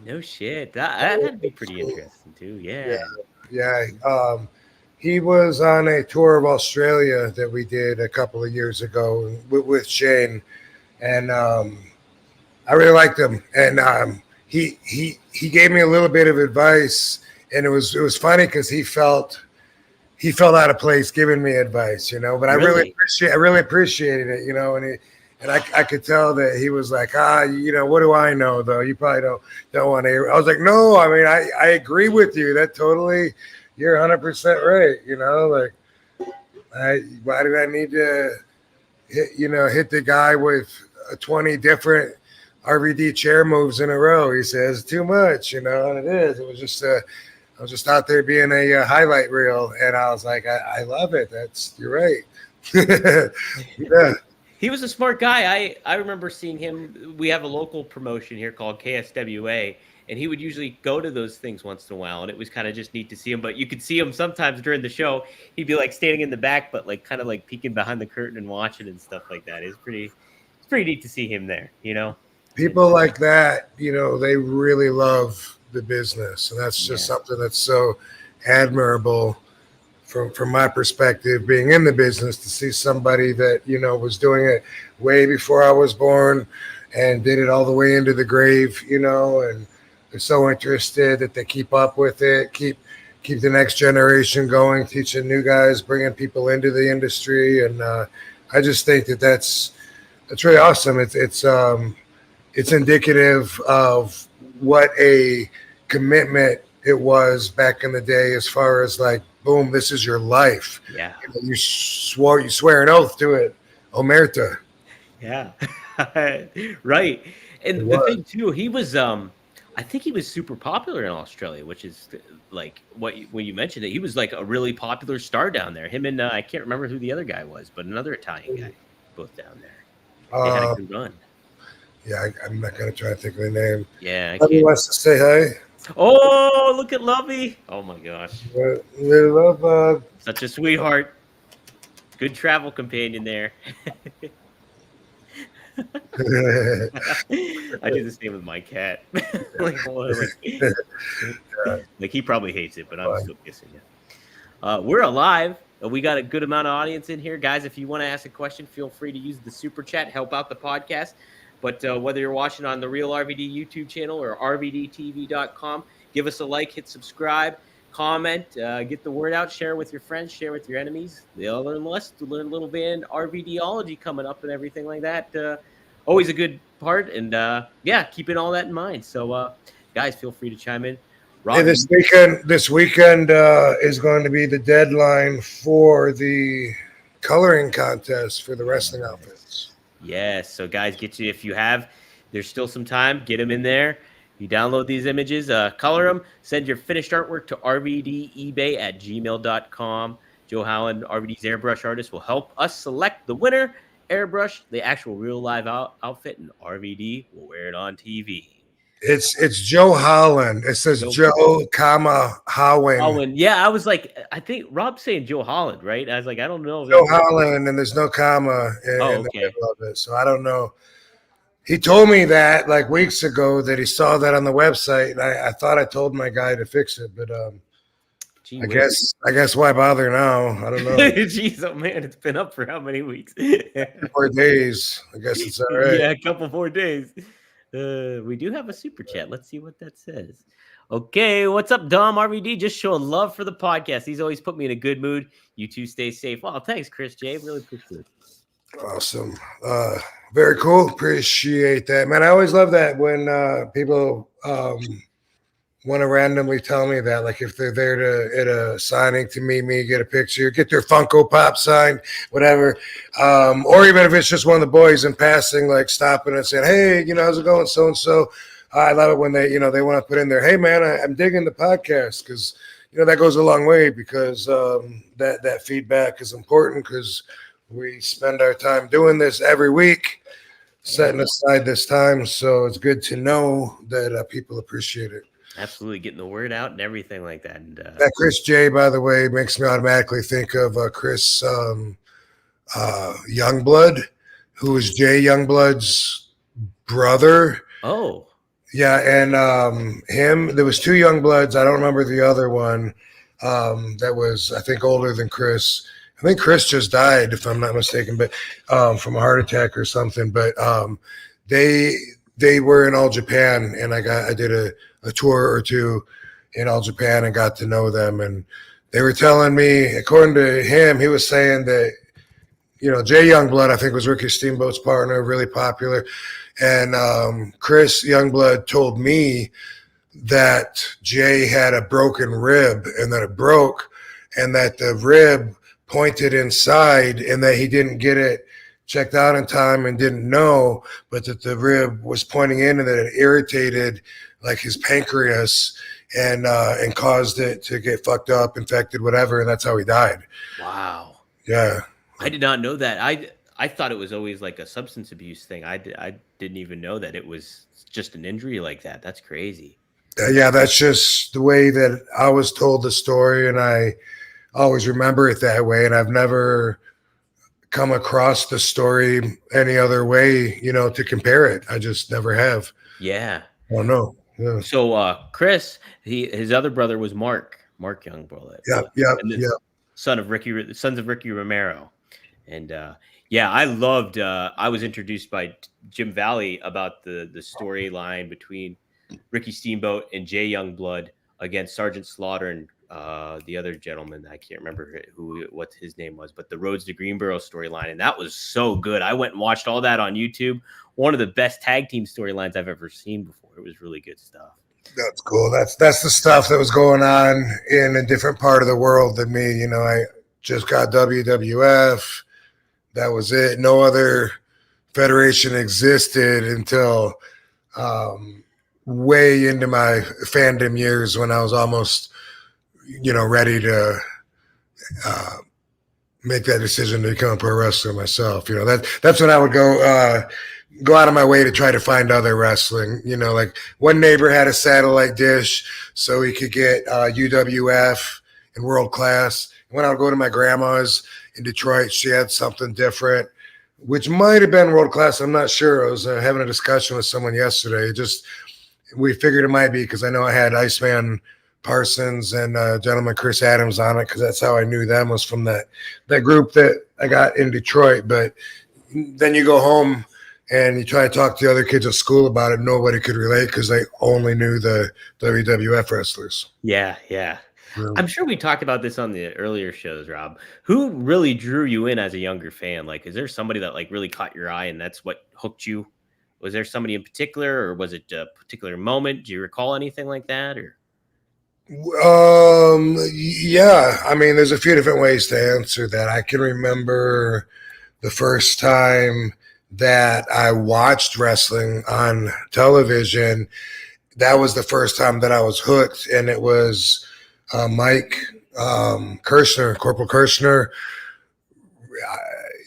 No shit. That'd be pretty interesting too. Yeah, Yeah. yeah. He was on a tour of Australia that we did a couple of years ago with Shane, and I really liked him. And he gave me a little bit of advice, and it was funny because he felt out of place giving me advice, But Really? I really appreciated it, and I could tell that he was like, what do I know though? You probably don't want to hear. I was like, no, I mean, I agree with you. That totally, you're 100% right. Like, why did I need to hit the guy with 20 different RVD chair moves in a row? He says too much, and it is. It was just I was just out there being a highlight reel, and I was like, I love it. You're right. Yeah. He was a smart guy. I remember seeing him. We have a local promotion here called KSWA, and he would usually go to those things once in a while, and it was kind of just neat to see him. But you could see him sometimes during the show. He'd be like standing in the back, but like kind of like peeking behind the curtain and watching and stuff like that. It's pretty neat to see him there. People like that, they really love the business, and that's just Yeah. something that's so admirable from my perspective, being in the business, to see somebody that was doing it way before I was born and did it all the way into the grave, and they're so interested that they keep up with it, keep the next generation going, teaching new guys, bringing people into the industry, and I just think that's really awesome. It's indicative of what a commitment it was back in the day, as far as like, boom, this is your life. Yeah. You swear an oath to it, omerta. Yeah. Right. It And the was. thing too, he was I think he was super popular in Australia, which is like when you mentioned it, he was like a really popular star down there. Him and I can't remember who the other guy was, but another Italian guy, both down there. They had a Uh, good run. yeah, I'm not gonna try to think of the name. Yeah, I Somebody can't. wants to say hi. Oh, look at Lovey. Oh my gosh. We love. Such a sweetheart. Good travel companion there. I do the same with my cat. Like he probably hates it, but I'm still kissing it. We're alive. We got a good amount of audience in here, guys. If you want to ask a question, feel free to use the super chat, help out the podcast. But whether you're watching on the Real RVD YouTube channel or rvdtv.com, give us a like, hit subscribe, comment, get the word out, share with your friends, share with your enemies. They'll learn less to learn a little bit in RVDology coming up and everything like that. Always a good part. And yeah, keeping all that in mind. So, guys, feel free to chime in. Hey, this weekend is going to be the deadline for the coloring contest for the wrestling outfits. Yes. So, guys, there's still some time, get them in there. You download these images, color them, send your finished artwork to rvdebay@gmail.com. Joe Howland, RVD's airbrush artist, will help us select the winner, airbrush the actual real live outfit, and RVD will wear it on TV. It's Joe Holland. It says Joe, comma Howland. Holland. Yeah, I was like, I think Rob's saying Joe Holland, right? I was like, I don't know. Joe Holland, and there's no comma in the middle of it, so I don't know. He told me that like weeks ago that he saw that on the website, and I thought I told my guy to fix it, but I guess why bother now? I don't know. Jeez, oh man, it's been up for how many weeks? 4 days. I guess it's all right. Yeah, a couple more days. We do have a super chat. Let's see what that says. Okay, what's up, Dom RVD? Just showing love for the podcast. He's always put me in a good mood. You two stay safe. Oh, thanks, Chris J. Really appreciate it. Awesome. Very cool. Appreciate that, man. I always love that when people want to randomly tell me that, like if they're there at a signing to meet me, get a picture, get their Funko Pop signed, whatever, or even if it's just one of the boys in passing, like stopping and saying, hey, how's it going, so and so. I love it when they want to put in there, hey man, I'm digging the podcast, because that goes a long way, because that feedback is important, because we spend our time doing this every week, setting aside this time, so it's good to know that people appreciate it. Absolutely, getting the word out and everything like that. And that Chris J, by the way, makes me automatically think of Chris Youngblood, who is Jay Youngblood's brother. Oh, Yeah, and there was two young bloods. I don't remember the other one. That was, I think, older than Chris. I think Chris just died, if I'm not mistaken, but from a heart attack or something. But they they were in All Japan, and I did a tour or two in All Japan and got to know them. And they were telling me, according to him, he was saying that Jay Youngblood, I think, was Ricky Steamboat's partner, really popular. And Chris Youngblood told me that Jay had a broken rib and that it broke and that the rib pointed inside and that he didn't get it checked out in time and didn't know, but that the rib was pointing in and that it irritated like his pancreas and caused it to get fucked up, infected, whatever, and that's how he died. Wow. Yeah. I did not know that. I thought it was always like a substance abuse thing. I didn't even know that it was just an injury like that. That's crazy. Yeah, that's just the way that I was told the story, and I always remember it that way. And I've never come across the story any other way, to compare it. I just never have. Yeah. Oh no. Yeah. So Chris, his other brother was Mark Youngblood. Yeah. Sons of Ricky Romero. And yeah, I loved. I was introduced by Jim Valley about the storyline between Ricky Steamboat and Jay Youngblood against Sergeant Slaughter and the other gentleman. I can't remember what his name was, but the Roads to Greenboro storyline, and that was so good. I went and watched all that on YouTube. One of the best tag team storylines I've ever seen before. It was really good stuff. That's cool. That's the stuff that was going on in a different part of the world than me. I just got WWF. That was it. No other federation existed until way into my fandom years when I was almost, ready to make that decision to become a pro wrestler myself. That's when I would go out of my way to try to find other wrestling. Like one neighbor had a satellite dish so he could get UWF and World Class. When I would go to my grandma's in Detroit, she had something different, which might have been World Class. I'm not sure. I was having a discussion with someone yesterday. We figured it might be because I know I had Iceman Parsons and gentleman Chris Adams on it because that's how I knew them, was from that group that I got in Detroit. But then you go home and you try to talk to the other kids at school about it. Nobody could relate because they only knew the WWF wrestlers. Yeah. I'm sure we talked about this on the earlier shows, Rob. Who really drew you in as a younger fan? Like, is there somebody that like really caught your eye and that's what hooked you? Was there somebody in particular, or was it a particular moment? Do you recall anything like that? Or yeah, I mean, there's a few different ways to answer that. I can remember the first time that I watched wrestling on television. That was the first time that I was hooked, and it was Mike Kirshner, Corporal Kirshner,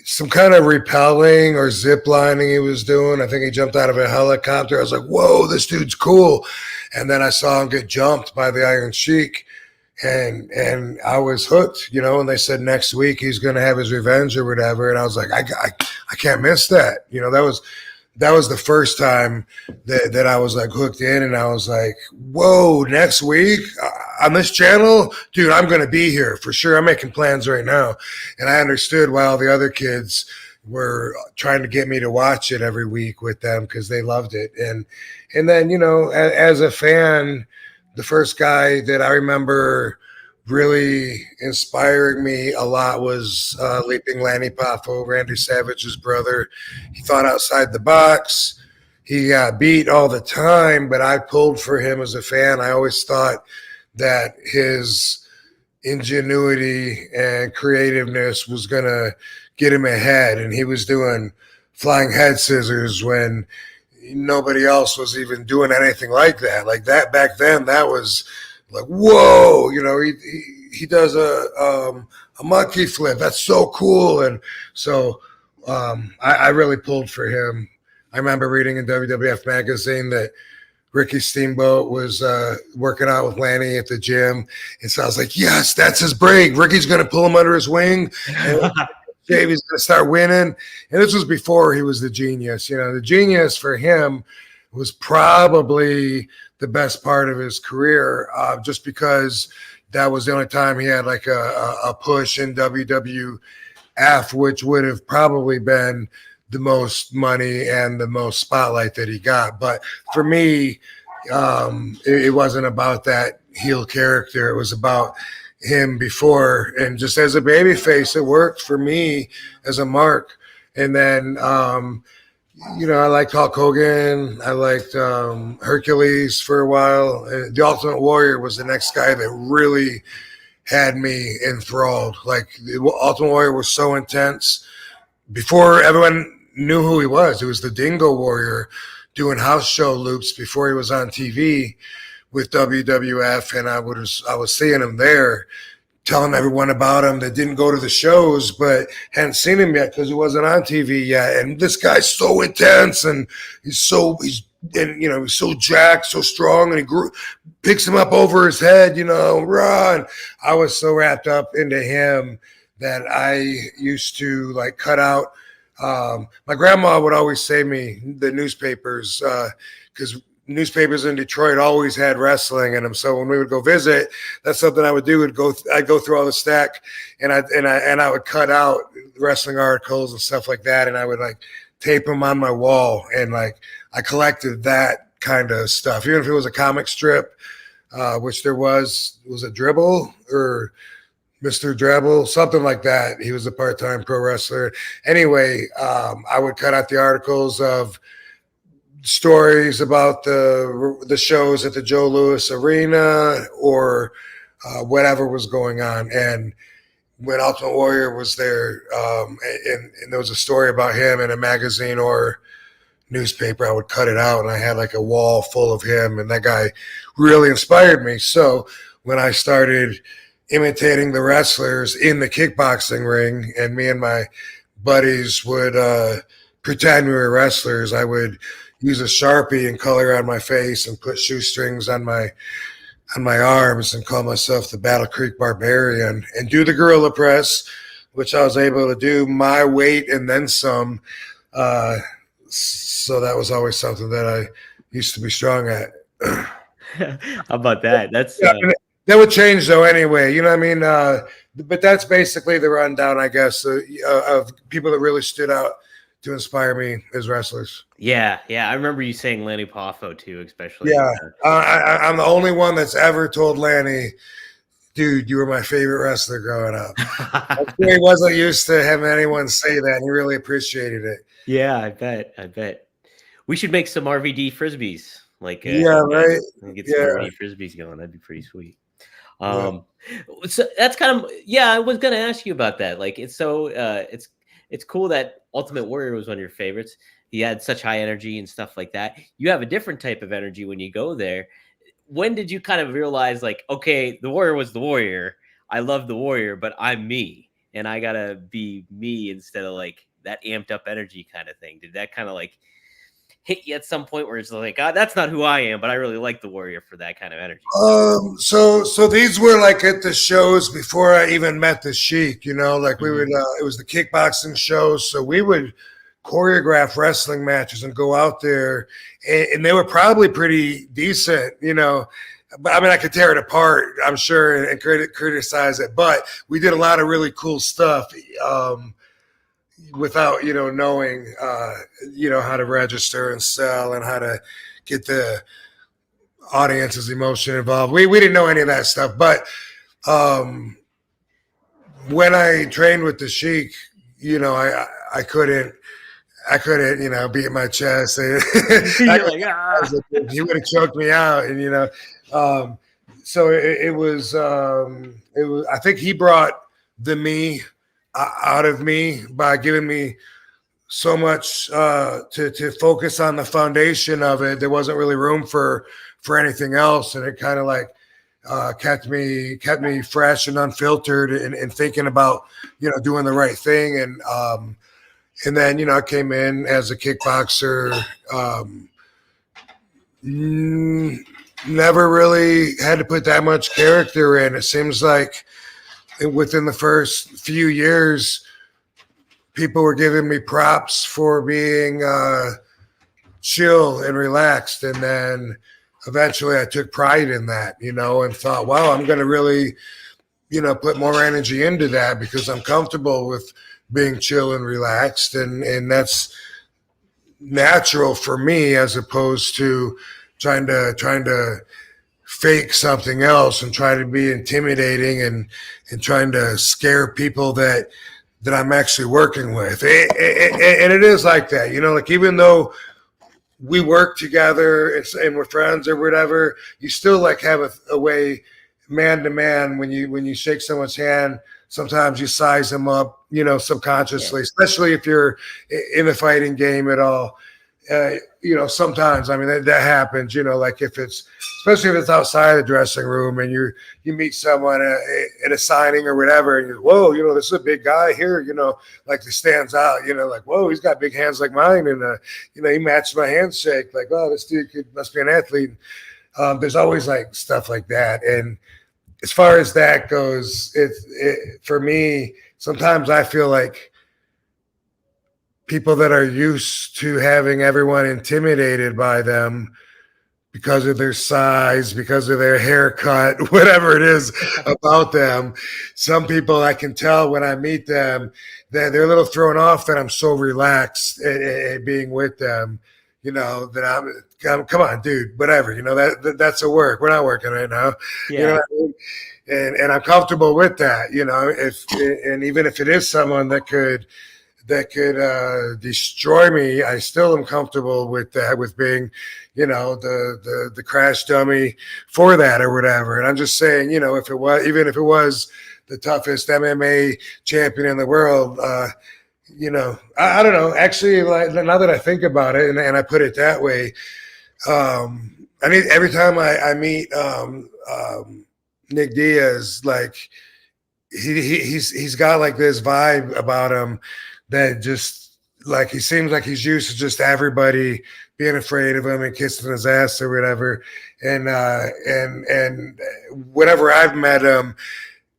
some kind of rappelling or zip lining he was doing. I think he jumped out of a helicopter. I was like, whoa, this dude's cool. And then I saw him get jumped by the Iron Sheik, and I was hooked, and they said next week he's going to have his revenge or whatever. And I was like, I can't miss that. That was the first time that I was like hooked in, and I was like, whoa, next week on this channel, dude, I'm going to be here for sure. I'm making plans right now. And I understood why all the other kids were trying to get me to watch it every week with them because they loved it. And then, as a fan, the first guy that I remember really inspiring me a lot was Leaping Lanny Poffo, Randy Savage's brother. He thought outside the box. He got beat all the time, but I pulled for him as a fan. I always thought that his ingenuity and creativeness was going to get him ahead, and he was doing flying head scissors when nobody else was even doing anything like that. Like that back then, that was like, whoa, he does a monkey flip. That's so cool. And so I really pulled for him. I remember reading in WWF magazine that Ricky Steamboat was working out with Lanny at the gym. And so I was like, yes, that's his break. Ricky's going to pull him under his wing. And Davey's going to start winning. And this was before he was the genius. The genius for him was probably the best part of his career, just because that was the only time he had like a push in WWF, which would have probably been the most money and the most spotlight that he got. But for me, it wasn't about that heel character. It was about him before, and just as a baby face, it worked for me as a mark. And then, I liked Hulk Hogan. I liked Hercules for a while. The Ultimate Warrior was the next guy that really had me enthralled. Like, the Ultimate Warrior was so intense. Before everyone knew who he was the Dingo Warrior doing house show loops before he was on TV with WWF, and I was seeing him there, telling everyone about him that didn't go to the shows but hadn't seen him yet because he wasn't on TV yet. And this guy's so intense, and he's so jacked, so strong, and picks him up over his head, run. I was so wrapped up into him that I used to like cut out. My grandma would always say me the newspapers, because newspapers in Detroit always had wrestling in them. So when we would go visit, that's something I would do. I'd go through all the stack, and I would cut out wrestling articles and stuff like that, and I would like tape them on my wall, and like I collected that kind of stuff. Even if it was a comic strip, which there was a Dribble or Mr. Drabble, something like that. He was a part-time pro wrestler. Anyway, I would cut out the articles of stories about the shows at the Joe Louis Arena or whatever was going on. And when Ultimate Warrior was there, and there was a story about him in a magazine or newspaper, I would cut it out, and I had like a wall full of him, and that guy really inspired me. So when I started imitating the wrestlers in the kickboxing ring, and me and my buddies would pretend we were wrestlers, I would use a Sharpie and color on my face and put shoestrings on my arms and call myself the Battle Creek Barbarian and do the gorilla press, which I was able to do my weight and then some. So that was always something that I used to be strong at. How about that? That's that would change though anyway. You know what I mean? But that's basically the rundown, I guess, of people that really stood out to inspire me as wrestlers. Yeah. I remember you saying Lanny Poffo too, especially. Yeah, I'm the only one that's ever told Lanny, dude, you were my favorite wrestler growing up. He wasn't used to having anyone say that, and he really appreciated it. Yeah, I bet. We should make some RVD frisbees. Like, right. Get some RVD frisbees going. That'd be pretty sweet. So that's kind of, I was gonna ask you about that. Like, it's so it's cool that Ultimate Warrior was one of your favorites. He had such high energy and stuff like that. You have a different type of energy when you go there. When did you kind of realize, like, okay, the Warrior was the Warrior. I love the Warrior, but I'm me, and I gotta be me instead of like that amped up energy kind of thing? Did that kind of like hit you at some point where it's like, that's not who I am, but I really like the Warrior for that kind of energy? So these were like at the shows before I even met the Sheik, like we would, it was the kickboxing shows. So we would choreograph wrestling matches and go out there, and they were probably pretty decent, but I mean, I could tear it apart, I'm sure, and criticize it, but we did a lot of really cool stuff, without knowing how to register and sell and how to get the audience's emotion involved. We didn't know any of that stuff, but when I trained with the Sheik, I couldn't beat my chest. You're like, he would have choked me out, and so it was I think he brought the me out of me by giving me so much to focus on the foundation of it. There wasn't really room for anything else, and it kind of like kept me fresh and unfiltered and thinking about doing the right thing. And then I came in as a kickboxer. Never really had to put that much character in. It seems like within the first few years, people were giving me props for being chill and relaxed. And then eventually I took pride in that, and thought, wow, I'm going to really, put more energy into that because I'm comfortable with being chill and relaxed. And that's natural for me as opposed to trying to fake something else and try to be intimidating and trying to scare people that I'm actually working with. And it is like that, like even though we work together and we're friends or whatever, you still like have a way man to man when you shake someone's hand. Sometimes you size them up, subconsciously, especially if you're in a fighting game at all. Sometimes, I mean, that happens, like especially if it's outside the dressing room and you meet someone at a signing or whatever, and you're, whoa, this is a big guy here, like it stands out, like, whoa, he's got big hands like mine. And, he matched my handshake. Like, oh, this dude must be an athlete. There's always like stuff like that. And as far as that goes, for me, sometimes I feel like people that are used to having everyone intimidated by them because of their size, because of their haircut, whatever it is about them. Some people I can tell when I meet them that they're a little thrown off that I'm so relaxed at being with them, that I'm come on, dude, whatever, that's a work. We're not working right now. Yeah. You know what I mean? And I'm comfortable with that, and even if it is someone that could destroy me, I still am comfortable with that, with being, the crash dummy for that or whatever. And I'm just saying, even if it was the toughest MMA champion in the world, I don't know. Actually, like, now that I think about it, and I put it that way, I mean, every time I meet Nick Diaz, like he's got like this vibe about him that just like he seems like he's used to just everybody being afraid of him and kissing his ass or whatever. And whenever I've met him,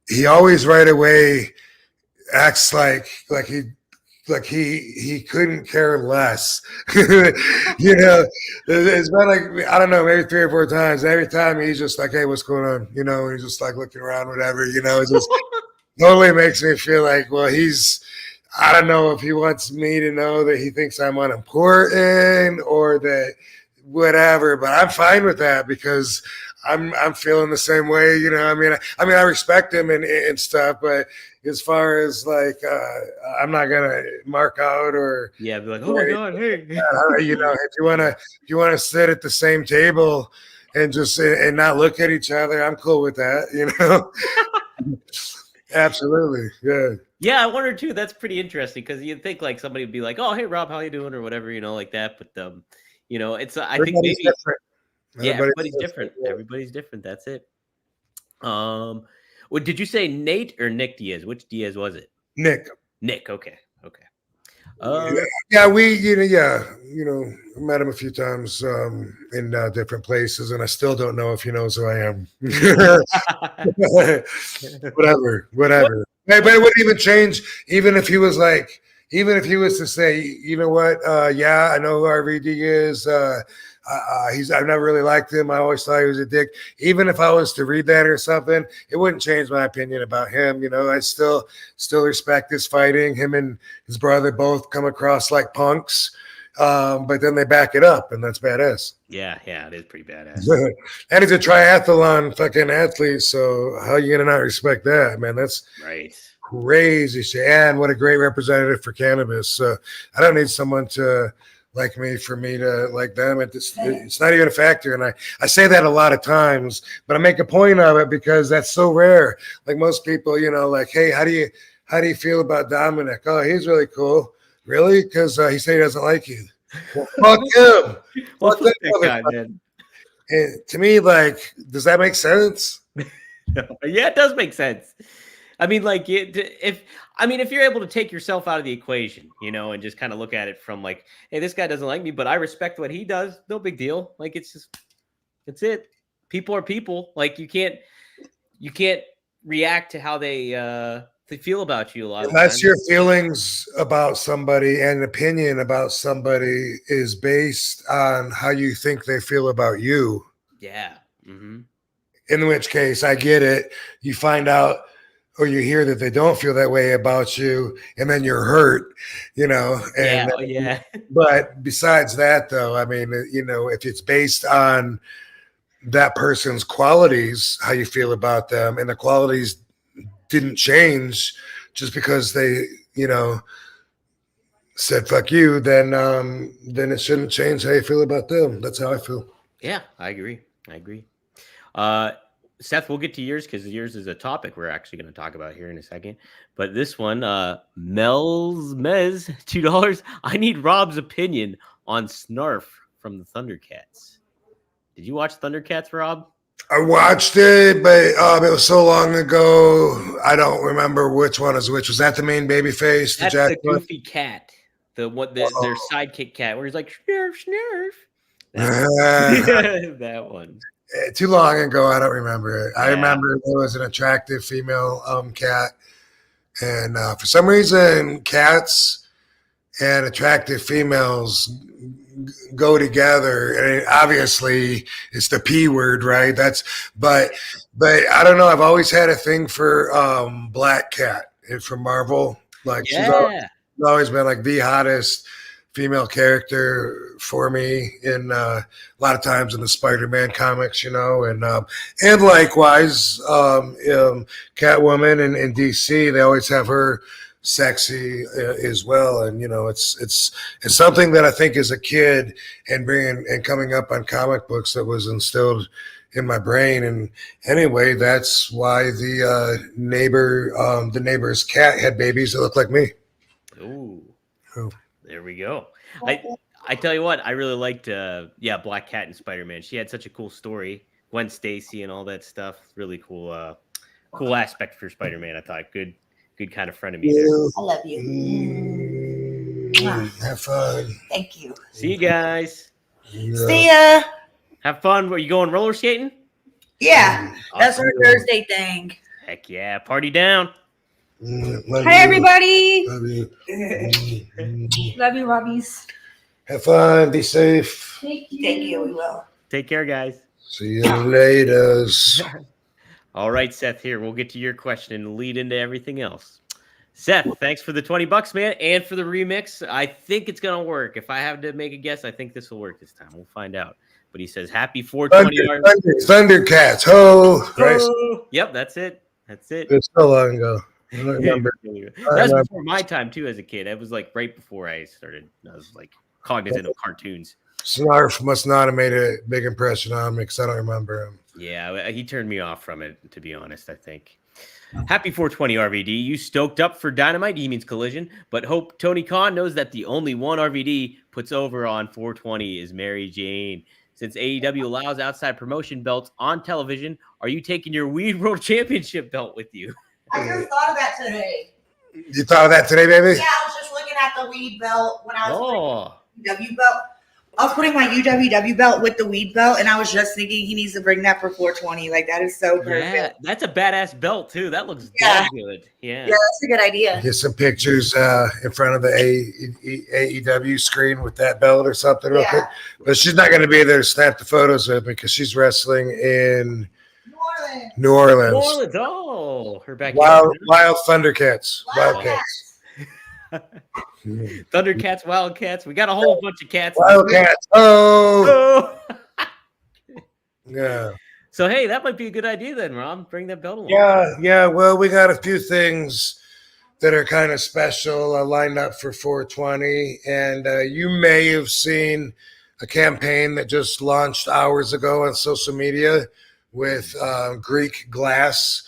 he always right away acts like he couldn't care less. It's been like, I don't know, maybe 3 or 4 times. Every time he's just like, hey, what's going on? And he's just like looking around, whatever, it just totally makes me feel like, well, I don't know if he wants me to know that he thinks I'm unimportant or that whatever, but I'm fine with that because I'm feeling the same way. I respect him and stuff, but as far as like, I'm not gonna mark out or be like, oh my god, hey, if you wanna sit at the same table and just and not look at each other, I'm cool with that. Absolutely, yeah. Yeah, I wonder too. That's pretty interesting because you'd think like somebody would be like, "Oh, hey Rob, how you doing?" or whatever, like that. But it's I think maybe different. Everybody's different. Everybody's different. That's it. Well, did you say Nate or Nick Diaz? Which Diaz was it? Nick. Okay. Yeah, I met him a few times in different places, and I still don't know if he knows who I am. Whatever. But it wouldn't even change, even if he was to say, you know what? Yeah, I know who RVD is. I've never really liked him. I always thought he was a dick. Even if I was to read that or something, it wouldn't change my opinion about him. I still respect his fighting. Him and his brother both come across like punks, but then they back it up, and that's badass. Yeah, it is pretty badass. And he's a triathlon fucking athlete, so how are you gonna not respect that, man? That's right. Crazy shit. And what a great representative for cannabis. So I don't need someone to like me for me to like them. It's not even a factor. And I say that a lot of times, but I make a point of it because that's so rare. Like most people, like, hey, how do you feel about Dominic? Oh, he's really cool. Really? Because he said he doesn't like you. Well, fuck him. Well, fuck that guy, man. And to me, like, does that make sense? Yeah, it does make sense. I mean, like, if you're able to take yourself out of the equation, and just kind of look at it from like, hey, this guy doesn't like me, but I respect what he does. No big deal. Like, it's it. People are people. Like, you can't react to how they they feel about you a lot of Unless times. your feelings about somebody and opinion about somebody is based on how you think they feel about you. Yeah. Mm-hmm. In which case, I get it. You find out or you hear that they don't feel that way about you, and then you're hurt, Yeah. And Oh, yeah. but besides that, though, I mean, if it's based on that person's qualities, how you feel about them, and the qualities didn't change just because they, said fuck you, then it shouldn't change how you feel about them. That's how I feel. Yeah, I agree. Seth, we'll get to yours because yours is a topic we're actually going to talk about here in a second. But this one, Mez, $2. I need Rob's opinion on Snarf from the Thundercats. Did you watch Thundercats, Rob? I watched it, but it was so long ago. I don't remember which one is which. Was that the main baby face? That's Jack the goofy cat. Their sidekick cat, where he's like snurf, snurf. That one. Too long ago. I don't remember it. Yeah. I remember there was an attractive female cat, and for some reason, cats and attractive females go together, and obviously it's the P word, right? But I don't know. I've always had a thing for Black Cat from Marvel. Like she's always been like the hottest female character for me in a lot of times in the Spider-Man comics, and likewise Catwoman in DC. They always have her sexy as well, and it's something that I think as a kid and coming up on comic books that was instilled in my brain. And anyway, that's why the neighbor's cat had babies that looked like me. Ooh. There we go. I tell you what, I really liked Black Cat and Spider-Man. She had such a cool story. Gwen Stacy and all that stuff. Really cool aspect for Spider-Man, I thought. Good kind of friend of me there. I love you. Have fun. Thank you. See you guys. Yeah. See ya. Have fun. Are you going roller skating? Yeah, that's Awesome. our Thursday thing. Heck yeah. Party down. Hi, everybody. Love you. Love you, Robbies. Have fun. Be safe. Thank you. We will. Take care, guys. See you later. All right, Seth, here. We'll get to your question and lead into everything else. Seth, thanks for the $20, man, and for the remix. I think it's going to work. If I have to make a guess, I think this will work this time. We'll find out. But he says, happy 420. Thundercats. Ho. Oh, yep, that's it. It's so long ago. I don't remember. That's before my time, too, as a kid. It was like right before I started. I was like cognizant of cartoons. Snarf must not have made a big impression on me because I don't remember him. Yeah, he turned me off from it, to be honest, I think. Happy 420, RVD. You stoked up for Dynamite? He means Collision. But hope Tony Khan knows that the only one RVD puts over on 420 is Mary Jane. Since AEW allows outside promotion belts on television, are you taking your Weed World Championship belt with you? I just thought of that today. You thought of that today, baby? Yeah, I was just looking at the weed belt when I was putting UW belt. I was putting my UWW belt with the weed belt, and I was just thinking he needs to bring that for 420. Like, that is so perfect. Yeah, that's a badass belt, too. That looks damn good. Yeah, that's a good idea. Get some pictures in front of the AEW screen with that belt or something real quick. But she's not going to be there to snap the photos with me because she's wrestling in New Orleans. Oh, her back. Wild Thundercats. Wildcats. Thundercats, Wildcats. We got a whole bunch of cats. Wildcats. Oh. Yeah. So, hey, that might be a good idea then, Rob. Bring that belt along. Yeah. Well, we got a few things that are kind of special lined up for 420. And you may have seen a campaign that just launched hours ago on social media with Greek Glass.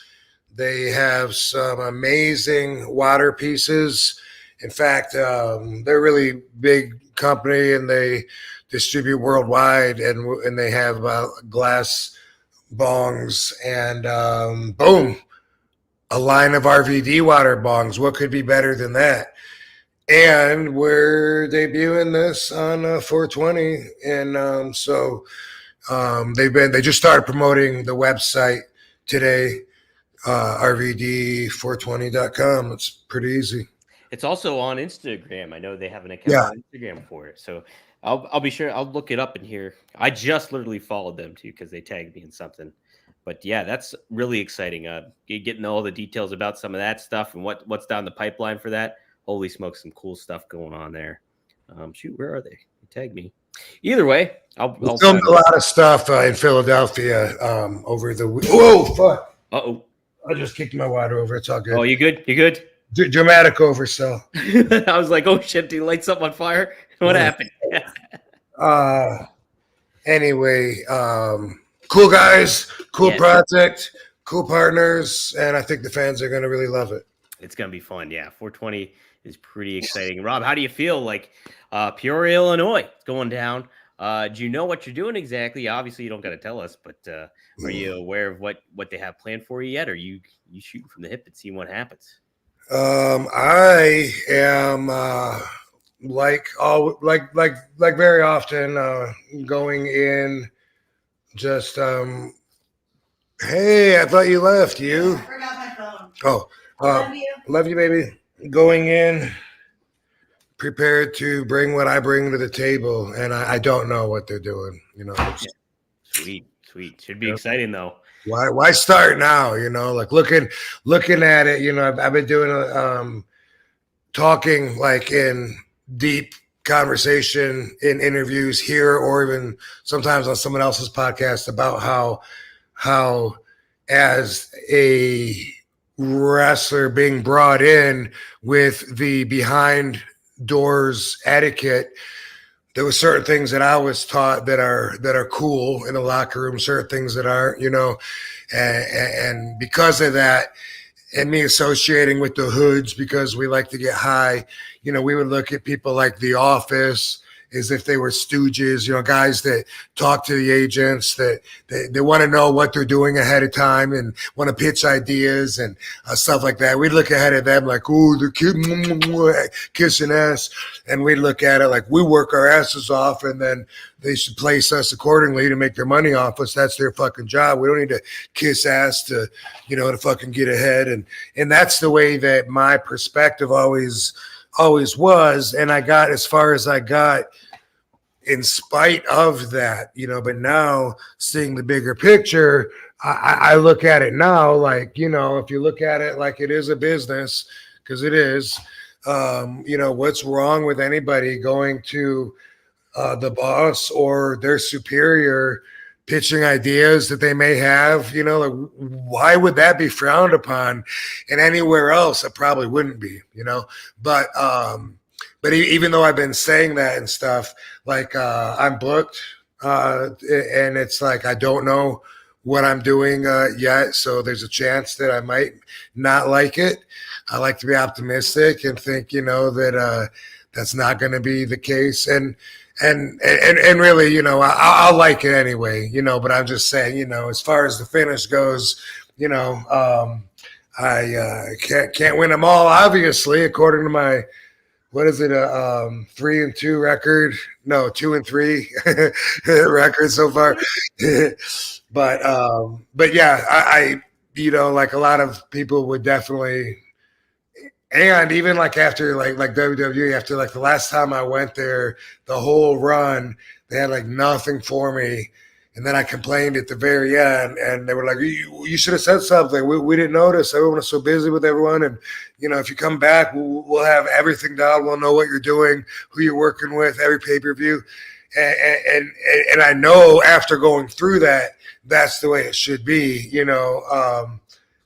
They have some amazing water pieces. In fact, they're a really big company and they distribute worldwide, and they have glass bongs and boom, a line of RVD water bongs. What could be better than that? And we're debuting this on 420, and so they just started promoting the website today. RVD420.com. It's pretty easy. It's also on Instagram. I know they have an account on Instagram for it. So I'll be sure. I'll look it up in here. I just literally followed them too because they tagged me in something. But yeah, that's really exciting. Getting all the details about some of that stuff and what's down the pipeline for that. Holy smokes, some cool stuff going on there. Shoot, where are they? They tagged me. Either way, I'll filmed a lot of stuff in Philadelphia over the week. Whoa, fuck. Uh-oh. I just kicked my water over. It's all good. Oh, you good? You good? Dramatic oversell. I was like, oh shit, did he light something on fire? What happened? Anyway, cool guys, cool project, cool partners, and I think the fans are going to really love it. It's going to be fun. Yeah, 420 is pretty exciting. Rob, how do you feel? Like Peoria, Illinois, it's going down. Do you know what you're doing exactly? Obviously, you don't got to tell us, but are you aware of what they have planned for you yet? Or you shooting from the hip and seeing what happens? I am like very often going in just hey, I thought you left. You? I forgot my phone. Oh, love you, baby. Going in prepared to bring what I bring to the table, and I don't know what they're doing. You know. Sweet. Should be exciting though. Why start now? You know, like looking at it. You know, I've been doing talking like in deep conversation in interviews here, or even sometimes on someone else's podcast about how as a wrestler being brought in with the behind doors etiquette, there were certain things that I was taught that are cool in the locker room, certain things that aren't, you know, and because of that, and me associating with the hoods because we like to get high, you know, we would look at people like The Office as if they were stooges, you know, guys that talk to the agents, that they want to know what they're doing ahead of time and want to pitch ideas and stuff like that. We'd look ahead of them like, oh, they're kissing ass. And we'd look at it like we work our asses off and then they should place us accordingly to make their money off us. That's their fucking job. We don't need to kiss ass to, you know, to fucking get ahead. And that's the way that my perspective always was. And I got as far as I got in spite of that, you know, but now seeing the bigger picture, I look at it now like, you know, if you look at it like it is a business, because it is, you know, what's wrong with anybody going to the boss or their superior pitching ideas that they may have, you know, like why would that be frowned upon? And anywhere else it probably wouldn't be, you know. But even though I've been saying that and stuff, like I'm booked and it's like I don't know what I'm doing yet, so there's a chance that I might not like it. I like to be optimistic and think, you know, that that's not going to be the case. And really, you know, I'll like it anyway, you know, but I'm just saying, you know, as far as the finish goes, you know, I can't win them all, obviously, according to my, what is it, 3-2 record? No, 2-3 record so far. But yeah, I, you know, like a lot of people would definitely. And even like after like WWE, after like the last time I went there, the whole run, they had like nothing for me. And then I complained at the very end and they were like, you should have said something. We didn't notice. Everyone was so busy with everyone. And, you know, if you come back, we'll have everything down. We'll know what you're doing, who you're working with, every pay-per-view. And I know after going through that, that's the way it should be, you know.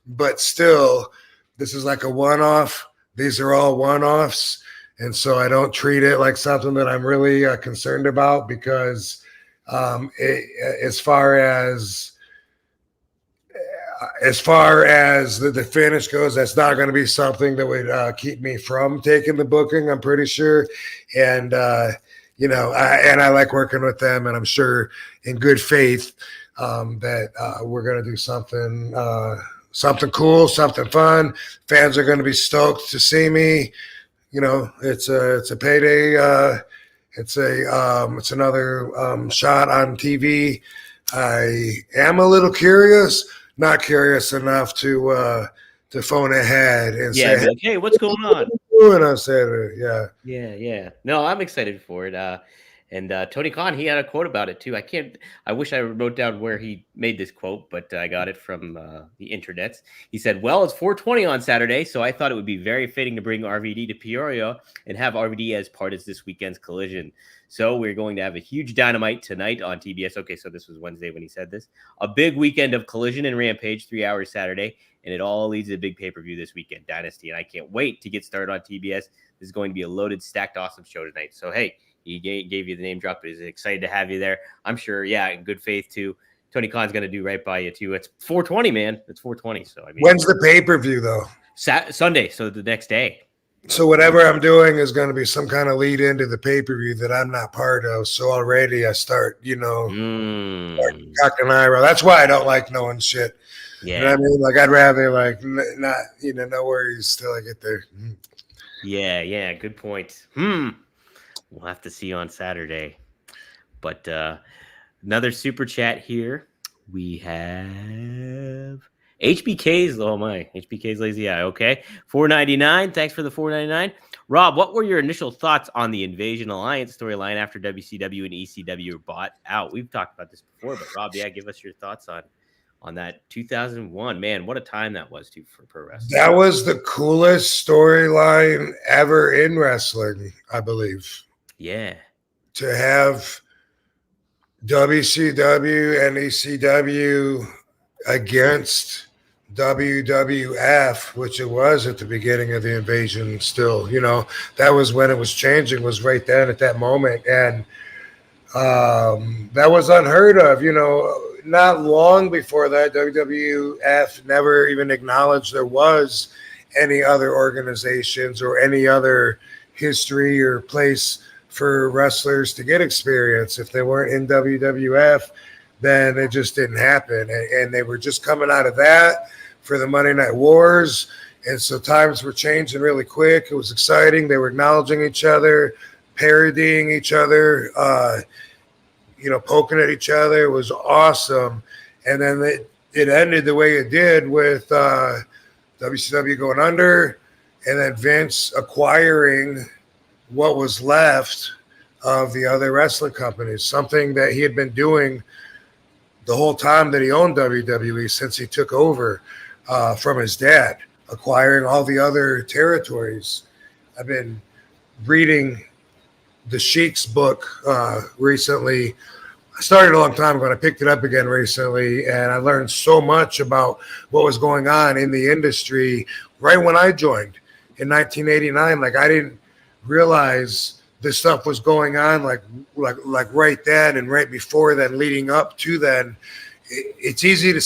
But still, this is like a one-off. These are all one-offs, and so I don't treat it like something that I'm really concerned about because as far as the finish goes, that's not going to be something that would keep me from taking the booking, I'm pretty sure. And, you know, I like working with them, and I'm sure in good faith that we're going to do something cool, something fun. Fans are going to be stoked to see me. You know, it's a payday. It's another shot on TV. I am a little curious. not curious enough to phone ahead and say, like, hey, what's going on? Doing on Saturday? Yeah. No, I'm excited for it. And Tony Khan, he had a quote about it too. I wish I wrote down where he made this quote, but I got it from the internets. He said, well, it's 420 on Saturday, so I thought it would be very fitting to bring RVD to Peoria and have RVD as part of this weekend's collision. So we're going to have a huge dynamite tonight on TBS. Okay, so this was Wednesday when he said this. A big weekend of Collision and Rampage, 3 hours Saturday, and it all leads to a big pay-per-view this weekend, Dynasty. And I can't wait to get started on TBS. This is going to be a loaded, stacked, awesome show tonight. So, hey, he gave you the name drop, but he's excited to have you there. I'm sure, in good faith, too. Tony Khan's going to do right by you, too. It's 420, man. It's 420. So, I mean, When's the pay-per-view, though? Sunday, so the next day. So whatever I'm doing is going to be some kind of lead into the pay-per-view that I'm not part of. So already I start, start cocking an eyebrow. That's why I don't like knowing shit. Yeah. You know what I mean? Like, I'd rather, like, not, no worries till I get there. Yeah. Good point. We'll have to see on Saturday. But another super chat here. We have HBK's. Oh my, HBK's lazy eye. Okay, $4.99. Thanks for the $4.99. Rob, what were your initial thoughts on the Invasion Alliance storyline after WCW and ECW were bought out? We've talked about this before, but Rob, give us your thoughts on that 2001. Man, what a time that was too for pro wrestling. That was the coolest storyline ever in wrestling, I believe. Yeah. To have WCW and ECW against WWF, which it was at the beginning of the Invasion still, that was when it was changing, was right then at that moment. And that was unheard of, not long before that, WWF never even acknowledged there was any other organizations or any other history or place for wrestlers to get experience. If they weren't in WWF, then it just didn't happen. And they were just coming out of that for the Monday Night Wars. And so times were changing really quick. It was exciting. They were acknowledging each other, parodying each other, poking at each other. It was awesome. And then it ended the way it did with WCW going under and then Vince acquiring what was left of the other wrestling companies, something that he had been doing the whole time that he owned WWE since he took over from his dad, acquiring all the other territories. I've been reading the Sheik's book recently. I started a long time ago and I picked it up again recently, and I learned so much about what was going on in the industry right when I joined in 1989. Like, I didn't realize this stuff was going on like right then and right before then, leading up to then. It's easy to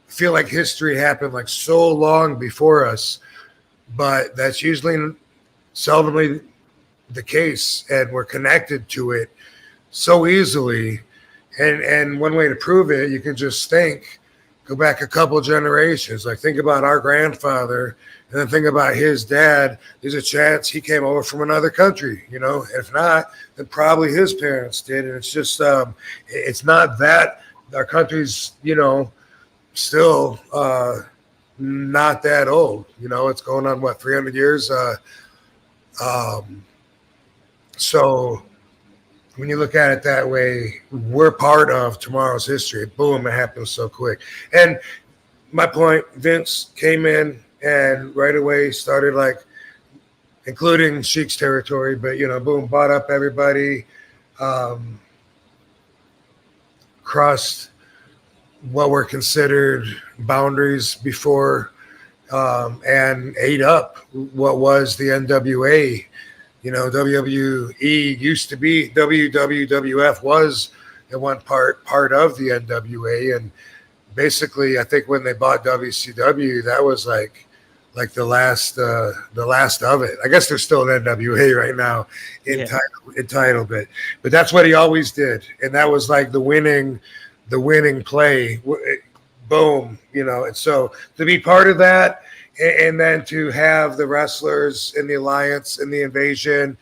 feel like history happened like so long before us, but that's usually seldomly the case, and we're connected to it so easily. And one way to prove it, you can just go back a couple generations, like think about our grandfather and then think about his dad. There's a chance he came over from another country, if not, then probably his parents did. And it's just, it's not that our country's, still not that old, it's going on 300 years. So when you look at it that way, we're part of tomorrow's history. Boom, it happens so quick. And my point, Vince came in and right away started including Sheik's territory, but boom, bought up everybody, crossed what were considered boundaries before, and ate up what was the NWA. WWE used to be WWF was at one part of the NWA, and basically, I think when they bought WCW, that was like the last of it. I guess there's still an NWA right now entitled, but that's what he always did, and that was like the winning play. Boom, and so to be part of that. And then to have the wrestlers in the Alliance and the Invasion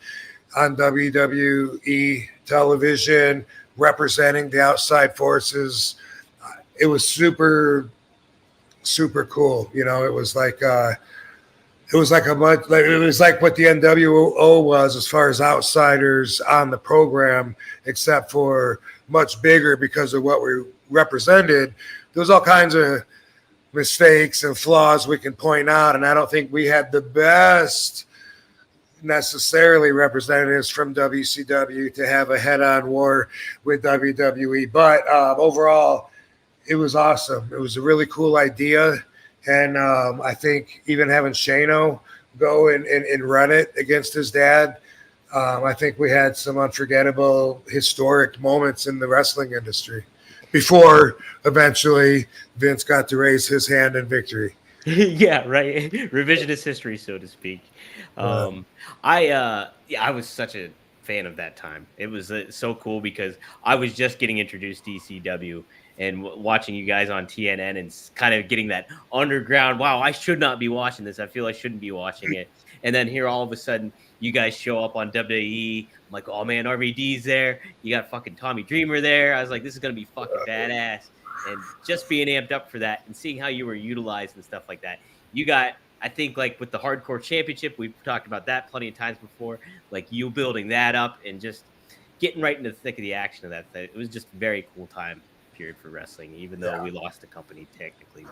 on WWE television representing the outside forces, it was super, super cool. You know, it was like a much like it was like what the NWO was as far as outsiders on the program, except for much bigger because of what we represented. There was all kinds of mistakes and flaws we can point out, and I don't think we had the best necessarily representatives from WCW to have a head-on war with WWE. But overall, it was awesome. It was a really cool idea. And I think even having Shano go and run it against his dad, I think we had some unforgettable historic moments in the wrestling industry before eventually Vince got to raise his hand in victory. Yeah, right. Revisionist history, so to speak. I was such a fan of that time. It was so cool because I was just getting introduced to ECW and watching you guys on TNN and kind of getting that underground. Wow, I should not be watching this. I feel I shouldn't be watching it. And then here, all of a sudden, you guys show up on WWE. I'm like, oh man, RVD's there. You got fucking Tommy Dreamer there. I was like, this is gonna be fucking badass. And just being amped up for that and seeing how you were utilized and stuff like that. You got, I think, like with the Hardcore Championship, we've talked about that plenty of times before, like you building that up and just getting right into the thick of the action of that. It was just a very cool time period for wrestling, even though we lost a company technically,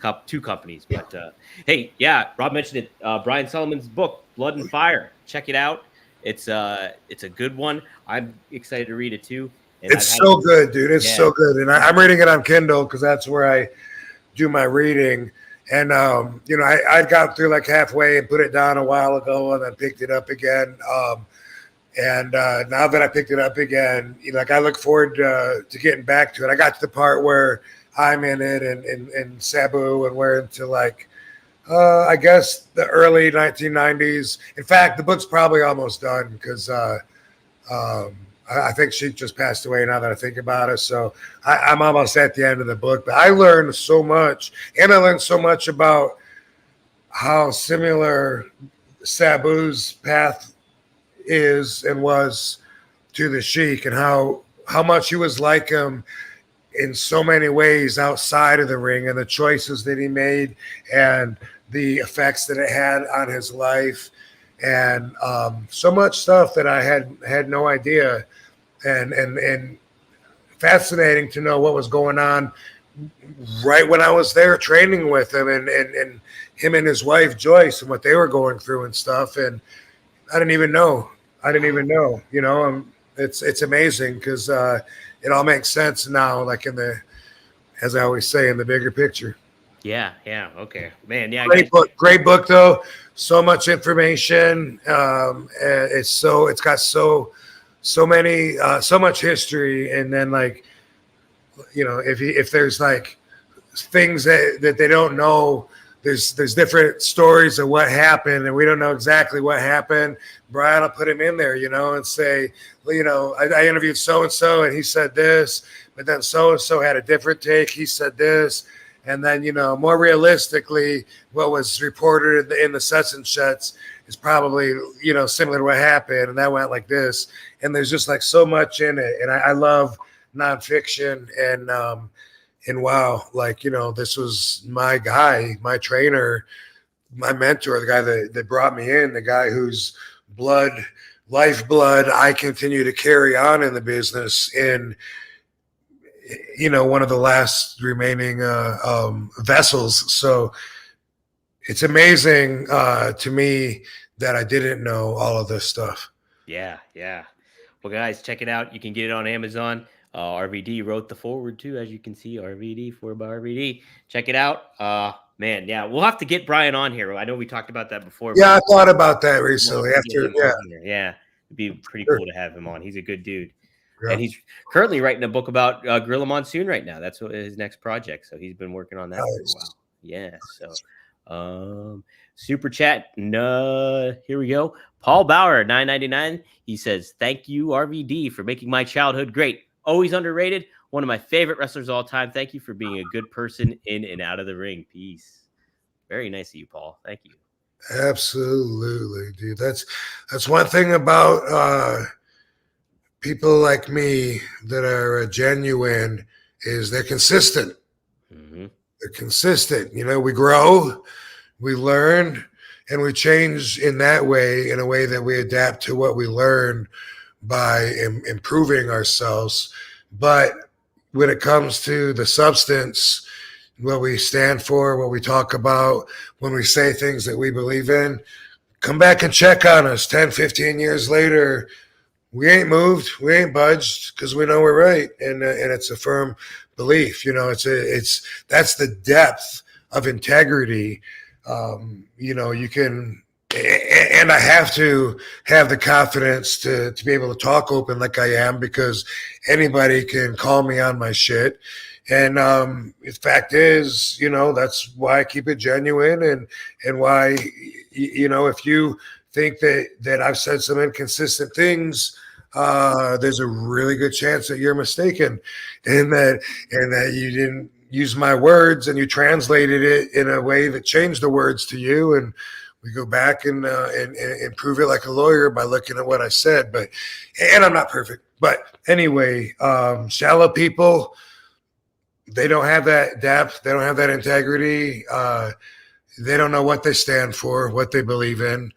but two companies. But hey, yeah, Rob mentioned it. Brian Solomon's book, Blood and Fire. Check it out. It's a good one. I'm excited to read it too. And it's so good, dude. It's so good. And I'm reading it on Kindle because that's where I do my reading. And, you know, I'd got through like halfway and put it down a while ago and then picked it up again. And now that I picked it up again, you know, like I look forward to getting back to it. I got to the part where I'm in it and Sabu and we're into like, I guess the early 1990s. In fact, the book's probably almost done because I think she just passed away now that I think about it. So I'm almost at the end of the book. But I learned so much. And I learned so much about how similar Sabu's path is and was to the Sheik and how much he was like him in so many ways outside of the ring and the choices that he made and the effects that it had on his life. And so much stuff that I had no idea, and fascinating to know what was going on right when I was there training with him, and him and his wife Joyce and what they were going through and stuff. And I didn't even know. You know, it's amazing because it all makes sense now. Like as I always say, in the bigger picture. Yeah. Okay, man. Yeah. Great book though. So much information. It's got so much history. And then like, you know, if there's like things that they don't know, there's different stories of what happened and we don't know exactly what happened. Brian will put him in there, you know, and say, well, you know, I interviewed so-and-so and he said this, but then so-and-so had a different take. He said this. And then, you know, more realistically, what was reported in the such and such is probably, you know, similar to what happened. And that went like this. And there's just like so much in it. And I love nonfiction. And wow, like, you know, this was my guy, my trainer, my mentor, the guy that brought me in, the guy whose lifeblood I continue to carry on in the business. And you know, one of the last remaining vessels. So it's amazing to me that I didn't know all of this stuff. Yeah. Well, guys, check it out. You can get it on Amazon. RVD wrote the forward too, as you can see. RVD, forward by RVD. Check it out. Man, yeah, we'll have to get Brian on here. I know we talked about that before. Yeah, I thought about that recently. Yeah, it'd be pretty cool to have him on. He's a good dude. Yeah. And he's currently writing a book about Gorilla Monsoon right now. That's his next project. So he's been working on that for a while. Yeah. So super chat. Here we go. Paul Bauer, $9.99. He says, thank you, RVD, for making my childhood great. Always underrated. One of my favorite wrestlers of all time. Thank you for being a good person in and out of the ring. Peace. Very nice of you, Paul. Thank you. Absolutely, dude. That's one thing about people like me that are genuine is they're consistent. They're consistent. You know, we grow, we learn, and we change in that way, in a way that we adapt to what we learn by improving ourselves. But when it comes to the substance, what we stand for, what we talk about, when we say things that we believe in, come back and check on us 10, 15 years later. We ain't moved, we ain't budged, because we know we're right, and it's a firm belief. You know, it's that's the depth of integrity. You know, you can, and I have to have the confidence to be able to talk open like I am, because anybody can call me on my shit. And the fact is, you know, that's why I keep it genuine, and why, you know, if you think that I've said some inconsistent things, there's a really good chance that you're mistaken, and that you didn't use my words and you translated it in a way that changed the words to you. And we go back and prove it like a lawyer by looking at what I said. But, and I'm not perfect, but anyway, shallow people, they don't have that depth. They don't have that integrity. They don't know what they stand for, what they believe in.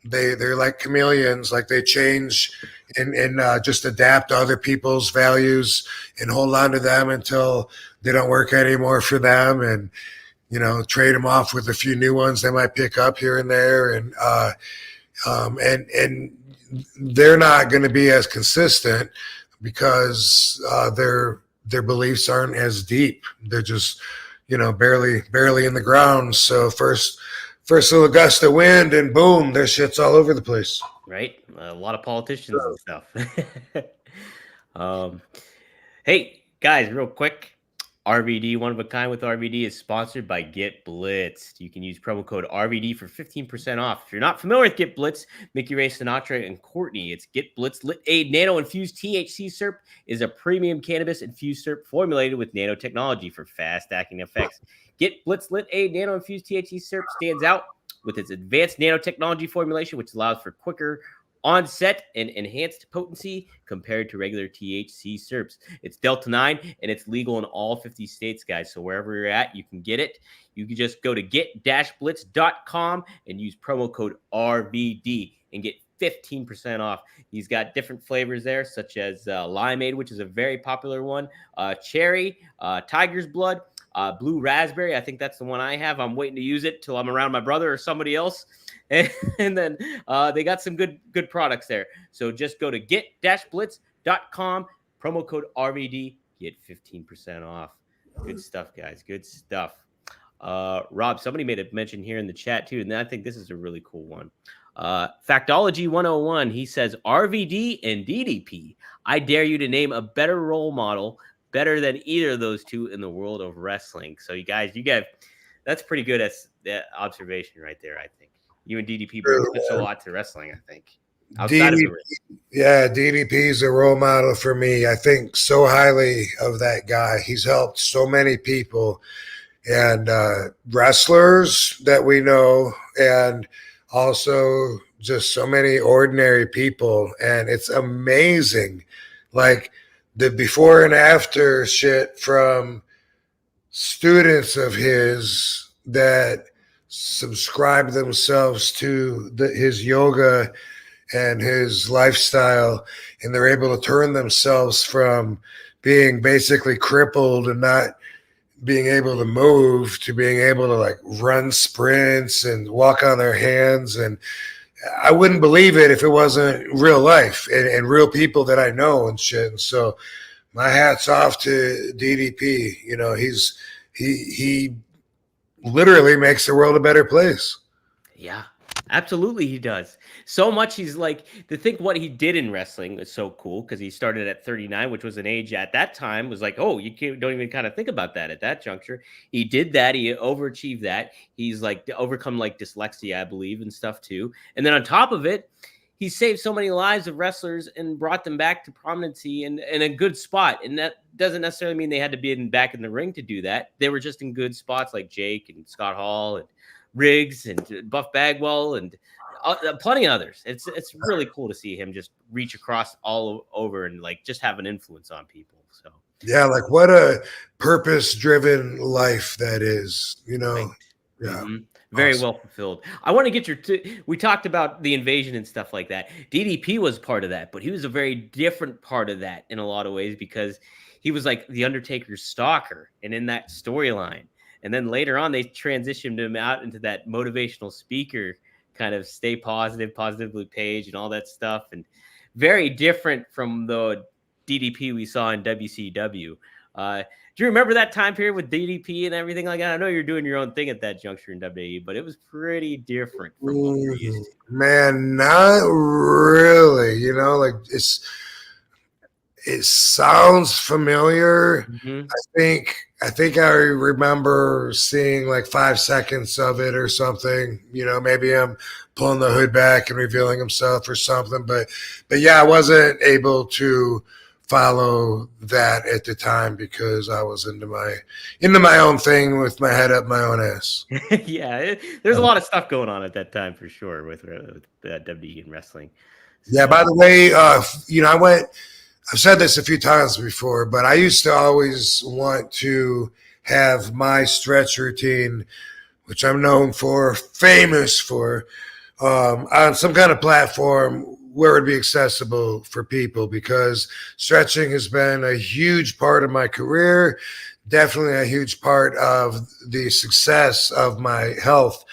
They're like chameleons, like they change and just adapt to other people's values and hold on to them until they don't work anymore for them, and, you know, trade them off with a few new ones they might pick up here and there. And they're not going to be as consistent because their beliefs aren't as deep. They're just, you know, barely in the ground. So first little gust of wind and boom, their shit's all over the place. Right? A lot of politicians and stuff. Hey, guys, real quick. RVD, One of a Kind with RVD, is sponsored by Get Blitzed. You can use promo code RVD for 15% off. If you're not familiar with Get Blitzed, Mickey Ray, Sinatra, and Courtney, it's Get Blitzed Lit Aid Nano-Infused THC Syrup is a premium cannabis-infused syrup formulated with nanotechnology for fast-acting effects. Get Blitzed Lit Aid Nano-Infused THC Syrup stands out with its advanced nanotechnology formulation, which allows for quicker onset and enhanced potency compared to regular THC syrups. It's Delta 9 and it's legal in all 50 states, guys. So wherever you're at, you can get it. You can just go to get-blitz.com and use promo code RVD and get 15% off. He's got different flavors there, such as limeade, which is a very popular one, cherry, tiger's blood, blue raspberry. I think that's the one I have. I'm waiting to use it till I'm around my brother or somebody else. And then they got some good products there. So just go to get-blitz.com, promo code RVD, get 15% off. Good stuff, guys. Good stuff. Rob, somebody made a mention here in the chat too, and I think this is a really cool one. Factology 101, he says, RVD and DDP, I dare you to name a better role model, better than either of those two in the world of wrestling. So you guys, that's pretty good as that observation right there, I think. You and DDP bring such a lot to wrestling, I think. Outside of the ring. Yeah, DDP is a role model for me. I think so highly of that guy. He's helped so many people, and wrestlers that we know, and also just so many ordinary people. And it's amazing, like the before and after shit from students of his that subscribe themselves to his yoga and his lifestyle, and they're able to turn themselves from being basically crippled and not being able to move to being able to like run sprints and walk on their hands. And I wouldn't believe it if it wasn't real life and real people that I know and shit. And so my hat's off to DDP. You know, he literally makes the world a better place. Yeah, absolutely he does. So much he's like, to think what he did in wrestling is so cool, because he started at 39, which was an age at that time was like, oh, you don't even kind of think about that at that juncture. He did that. He overachieved that. He's like overcome like dyslexia, I believe, and stuff too. And then on top of it, he saved so many lives of wrestlers and brought them back to prominency and in a good spot. And that doesn't necessarily mean they had to be back in the ring to do that. They were just in good spots like Jake and Scott Hall and Riggs and Buff Bagwell and plenty of others. It's really cool to see him just reach across all over and like just have an influence on people. So Yeah, like what a purpose-driven life that is, Right. Yeah, Very awesome. well fulfilled. I want to get we talked about the invasion and stuff like that. DDP was part of that, but he was a very different part of that in a lot of ways because he was like the Undertaker's stalker and in that storyline. And then later on, they transitioned him out into that motivational speaker kind of stay positive, positively page and all that stuff. And very different from the DDP we saw in WCW. Do you remember that time period with DDP and everything like that? I know you're doing your own thing at that juncture in WWE, but it was pretty different from what we're used to. Man, not really. Like it sounds familiar. Mm-hmm. I think I remember seeing like 5 seconds of it or something. Maybe I'm pulling the hood back and revealing himself or something. But yeah, I wasn't able to follow that at the time because I was into my own thing with my head up my own ass. Yeah, there's a lot of stuff going on at that time for sure with WWE and wrestling. Yeah. So, By the way, I've said this a few times before, but I used to always want to have my stretch routine, which I'm known for, famous for, on some kind of platform where it would be accessible for people because stretching has been a huge part of my career, definitely a huge part of the success of my health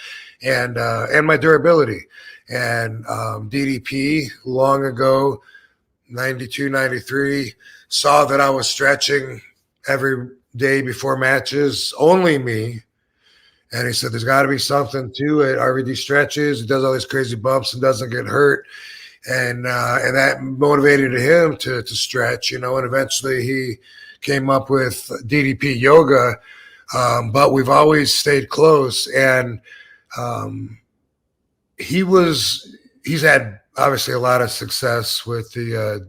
and my durability. And DDP long ago, 92, 93, saw that I was stretching every day before matches, only me. And he said, there's got to be something to it. RVD stretches, he does all these crazy bumps and doesn't get hurt. And that motivated him to stretch, and eventually he came up with DDP yoga. But we've always stayed close. And he's had obviously a lot of success with the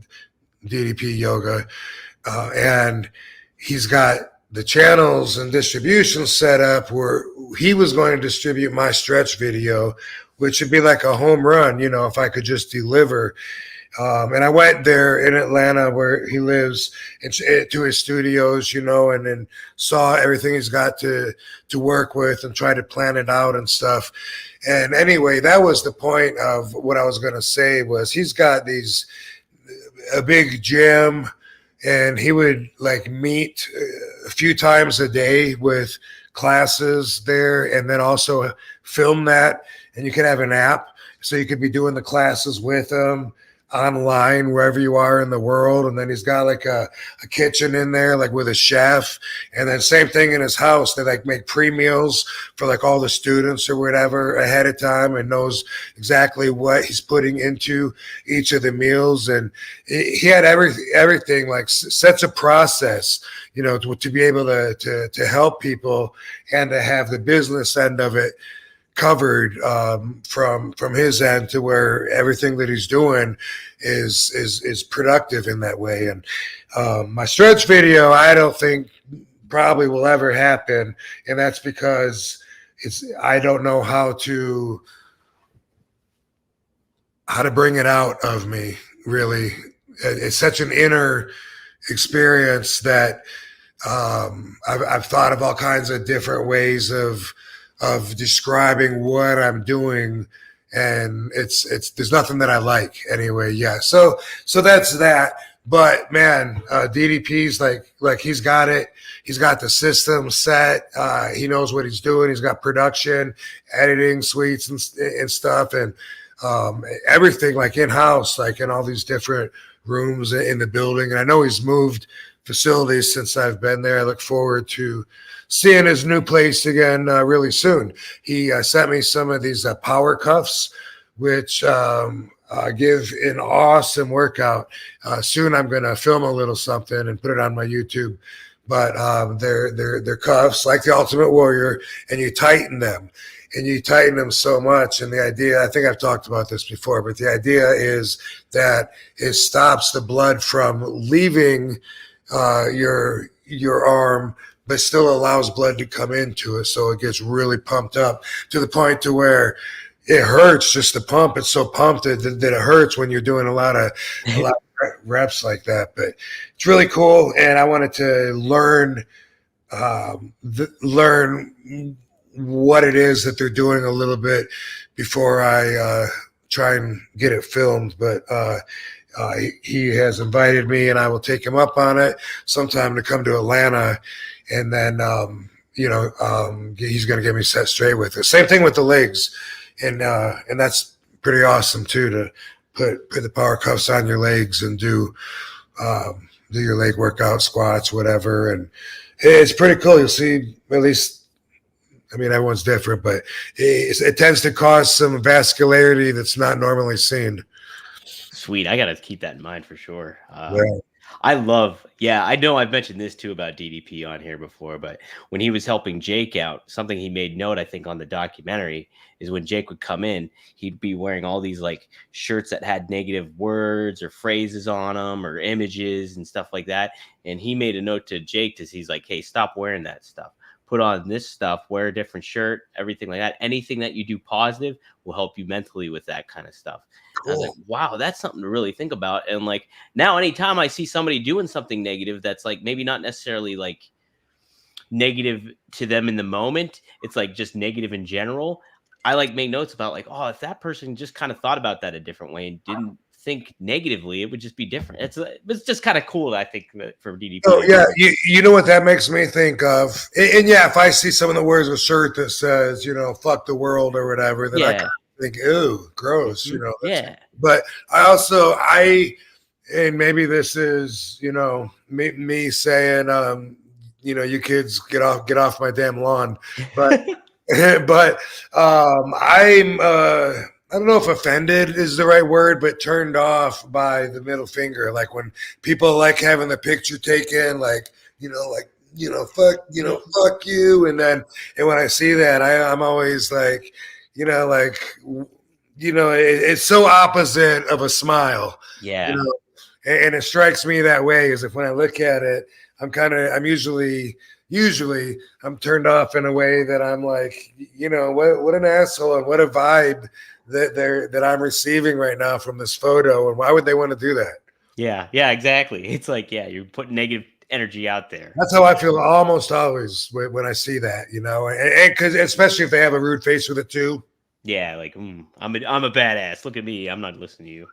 DDP yoga, and he's got the channels and distribution set up where he was going to distribute my stretch video, which would be like a home run, if I could just deliver. And I went there in Atlanta where he lives to his studios, and then saw everything he's got to work with and try to plan it out and stuff. And anyway, that was the point of what I was going to say was he's got a big gym, and he would like meet a few times a day with classes there and then also film that. And you could have an app so you could be doing the classes with him online wherever you are in the world. And then he's got like a kitchen in there like with a chef, and then same thing in his house. They like make pre-meals for like all the students or whatever ahead of time, and knows exactly what he's putting into each of the meals. And he had everything like such a process, to be able to help people and to have the business end of it covered from his end, to where everything that he's doing is productive in that way. And my stretch video, I don't think probably will ever happen, and that's because I don't know how to bring it out of me. Really, it's such an inner experience that I've thought of all kinds of different ways of describing what I'm doing, and it's there's nothing that I like anyway. Yeah, so that's that. But man, DDP's like he's got it. He's got the system set. He knows what he's doing. He's got production, editing suites and stuff, and everything like in house, like in all these different rooms in the building. And I know he's moved facilities since I've been there. I look forward to seeing his new place again really soon. He sent me some of these power cuffs, which give an awesome workout. Soon I'm going to film a little something and put it on my YouTube. But they're cuffs like the Ultimate Warrior, and you tighten them. And you tighten them so much. And the idea, I think I've talked about this before, but the idea is that it stops the blood from leaving your arm, but still allows blood to come into it. So it gets really pumped up to the point to where it hurts just to pump. It's so pumped that it hurts when you're doing a lot of reps like that. But it's really cool, and I wanted to learn what it is that they're doing a little bit before I try and get it filmed. But he has invited me, and I will take him up on it sometime to come to Atlanta, and then he's going to get me set straight with it. Same thing with the legs, and that's pretty awesome too, to put the power cuffs on your legs and do your leg workout, squats, whatever, and it's pretty cool. You'll see, at least, I mean, everyone's different, but it tends to cause some vascularity that's not normally seen. Sweet. I got to keep that in mind for sure. Yeah. I know I've mentioned this too about DDP on here before, but when he was helping Jake out, something he made note, I think, on the documentary is when Jake would come in, he'd be wearing all these like shirts that had negative words or phrases on them or images and stuff like that. And he made a note to Jake he's like, hey, stop wearing that stuff. Put on this stuff, wear a different shirt, everything like that. Anything that you do positive will help you mentally with that kind of stuff. Cool. I was like, wow, that's something to really think about. And like now, anytime I see somebody doing something negative that's like maybe not necessarily like negative to them in the moment, it's like just negative in general, I like make notes about like, oh, if that person just kind of thought about that a different way and didn't think negatively, it would just be different. It's just kind of cool, I think, for DDP. Oh yeah, you know what that makes me think of, and yeah, if I see someone that wears a shirt that says, fuck the world or whatever, then I kind of think, ew, gross, Yeah. But and maybe this is, me saying, you kids get off my damn lawn, but but I'm I don't know if offended is the right word, but turned off by the middle finger. Like when people like having the picture taken, fuck you. And when I see that, I'm always like, it's so opposite of a smile. Yeah. And it strikes me that way, is if when I look at it, I'm usually I'm turned off in a way that I'm like, what an asshole, and what a vibe that I'm receiving right now from this photo, and why would they want to do that? Yeah, exactly. It's like, you're putting negative energy out there. That's how I feel almost always when I see that, and because especially if they have a rude face with it too. Yeah, like I'm a badass. Look at me. I'm not listening to you.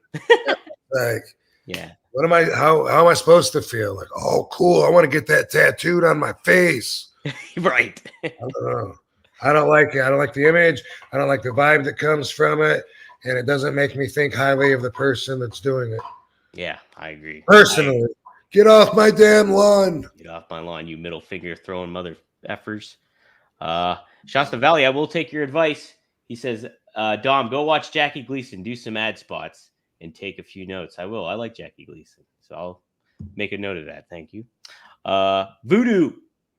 Yeah. What am I? How am I supposed to feel? Like, oh, cool. I want to get that tattooed on my face. Right. I don't know. I don't like it. I don't like the image. I don't like the vibe that comes from it. And it doesn't make me think highly of the person that's doing it. Yeah, I agree. Personally, get off my damn lawn. Get off my lawn, you middle finger throwing mother effers. Shasta Valley, I will take your advice. He says, Dom, go watch Jackie Gleason, do some ad spots, and take a few notes. I will. I like Jackie Gleason, so I'll make a note of that. Thank you. Voodoo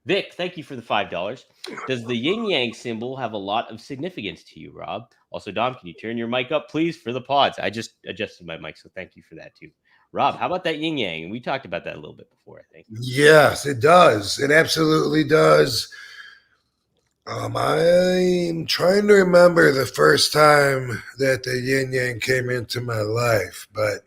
Vic, thank you for the $5. Does the yin-yang symbol have a lot of significance to you, Rob? Also, Dom, can you turn your mic up, please, for the pods? I just adjusted my mic, so thank you for that, too. Rob, how about that yin-yang? We talked about that a little bit before, I think. Yes, it does. It absolutely does. I'm trying to remember the first time that the yin-yang came into my life, but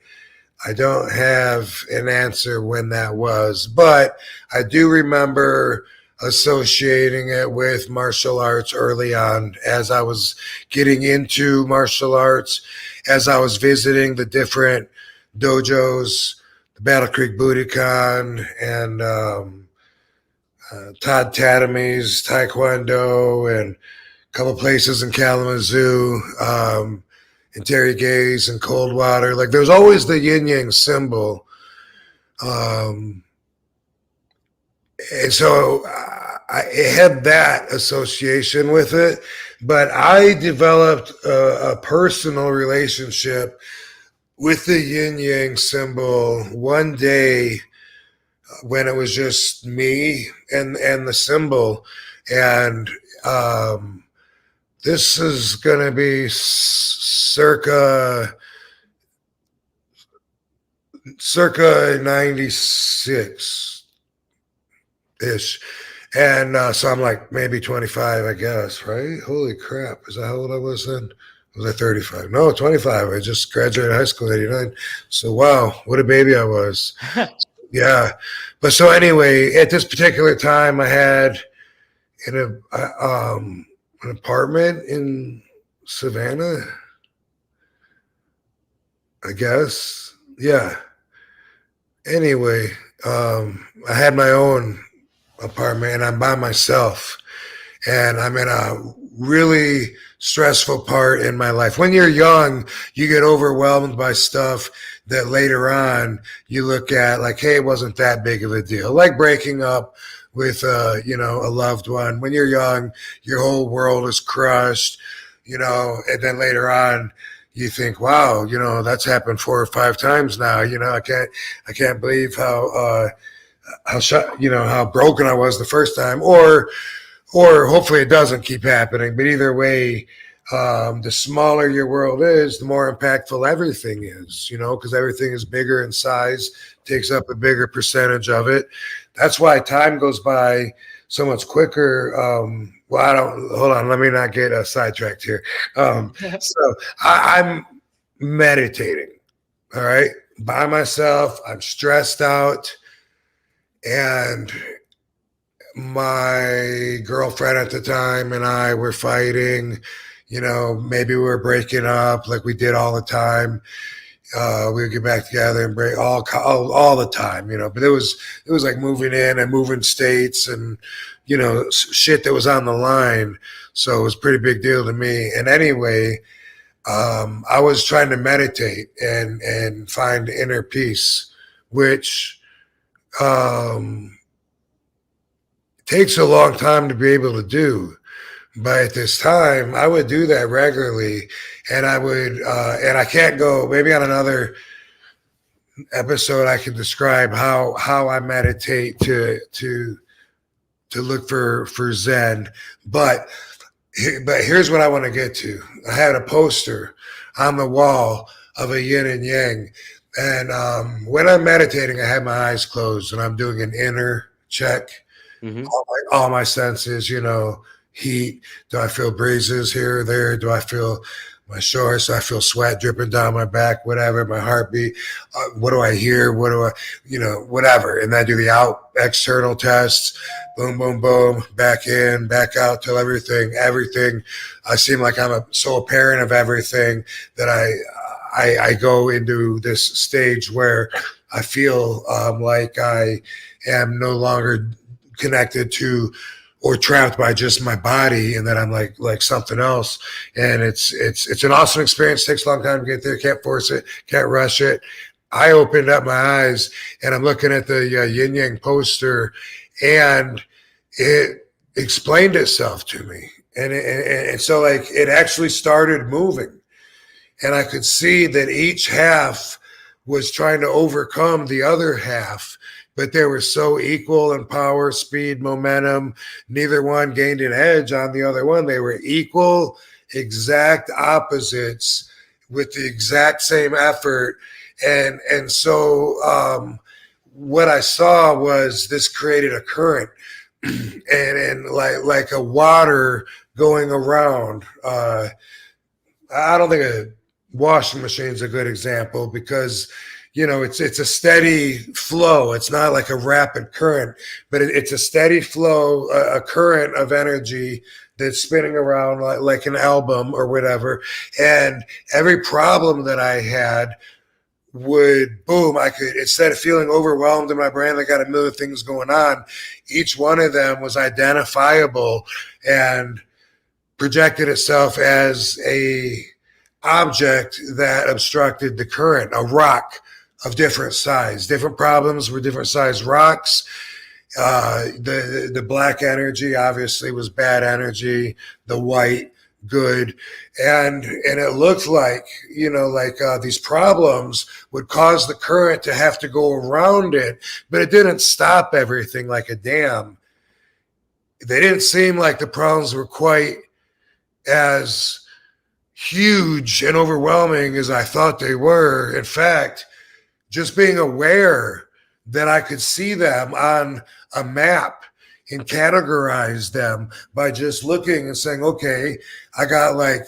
I don't have an answer when that was. But I do remember associating it with martial arts early on, as I was getting into martial arts, as I was visiting the different dojos, the Battle Creek Budokan, and Todd Tatami's Taekwondo, and a couple places in Kalamazoo, and Terry Gay's and Coldwater. Like, there's always the yin-yang symbol. And so I had that association with it, but I developed a personal relationship with the yin-yang symbol one day when it was just me and the symbol. And this is going to be circa 96 ish. And so I'm like maybe 25, I guess, right? Holy crap. Is that how old I was then? Was I 35? No, 25. I just graduated high school in 89. So, wow, what a baby I was. Yeah. But so anyway, at this particular time, I had an apartment in Savannah, I guess. Yeah. Anyway, I had my own apartment and I'm by myself. And I'm in a really stressful part in my life. When you're young, you get overwhelmed by stuff that later on you look at like, hey, it wasn't that big of a deal. Like breaking up with, a loved one. When you're young, your whole world is crushed, and then later on, you think, wow, that's happened 4 or 5 times now. I can't believe how broken I was the first time, or hopefully it doesn't keep happening. But either way, the smaller your world is, the more impactful everything is, because everything is bigger in size, takes up a bigger percentage of it. That's why time goes by so much quicker. Hold on, let me not get sidetracked here. So I'm meditating, all right, by myself. I'm stressed out, and my girlfriend at the time and I were fighting. Maybe we were breaking up like we did all the time. We would get back together and break all the time, but it was like moving in and moving states and, shit that was on the line. So it was a pretty big deal to me. And anyway, I was trying to meditate and find inner peace, which, takes a long time to be able to do. But at this time, I would do that regularly, and I would, and I can't go. Maybe on another episode, I can describe how I meditate to look for Zen. But here's what I want to get to. I had a poster on the wall of a yin and yang, and when I'm meditating, I have my eyes closed, and I'm doing an inner check. Mm-hmm. All my senses, heat. Do I feel breezes here or there? Do I feel my shorts? Do I feel sweat dripping down my back? Whatever. My heartbeat. What do I hear? What do I, whatever. And I do the external tests. Boom, boom, boom. Back in, back out till everything. I seem like I'm so apparent of everything that I go into this stage where I feel like I am no longer connected to or trapped by just my body, and that I'm like something else. And it's an awesome experience. Takes a long time to get there. Can't force it. Can't rush it. I opened up my eyes and I'm looking at the yin-yang poster, and it explained itself to me. And so like it actually started moving, and I could see that each half was trying to overcome the other half, but they were so equal in power, speed, momentum. Neither one gained an edge on the other one. They were equal, exact opposites with the exact same effort. And so what I saw was this created a current and like a water going around. I don't think a washing machine is a good example because it's a steady flow. It's not like a rapid current, but it's a steady flow, a current of energy that's spinning around like an album or whatever. And every problem that I had would boom. I could, instead of feeling overwhelmed in my brain, I got a million things going on. Each one of them was identifiable and projected itself as a object that obstructed the current, a rock of different size. Different problems were different size rocks. The black energy obviously was bad energy. The white, good. And it looked like, these problems would cause the current to have to go around it, but it didn't stop everything like a dam. They didn't seem like the problems were quite as huge and overwhelming as I thought they were. In fact, just being aware that I could see them on a map and categorize them by just looking and saying, okay, I got like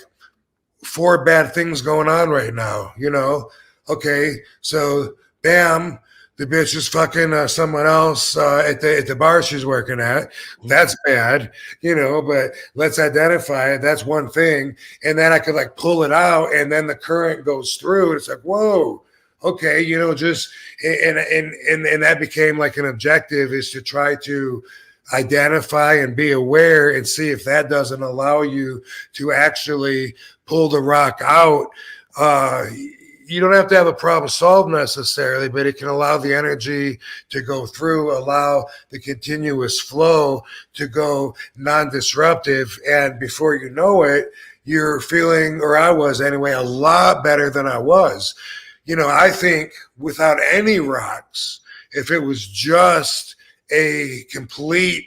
four bad things going on right now, you know? Okay, so bam, the bitch is fucking someone else at the bar she's working at. That's bad, you know, but let's identify it. That's one thing. And then I could like pull it out and then the current goes through. It's like, whoa, okay, you know, just and that became like an objective, is to try to identify and be aware and see if that doesn't allow you to actually pull the rock out. You don't have to have a problem solved necessarily, but it can allow the energy to go through, allow the continuous flow to go non-disruptive. And before you know it, you're feeling, or I was anyway, a lot better than I was. You know, I think without any rocks, if it was just a complete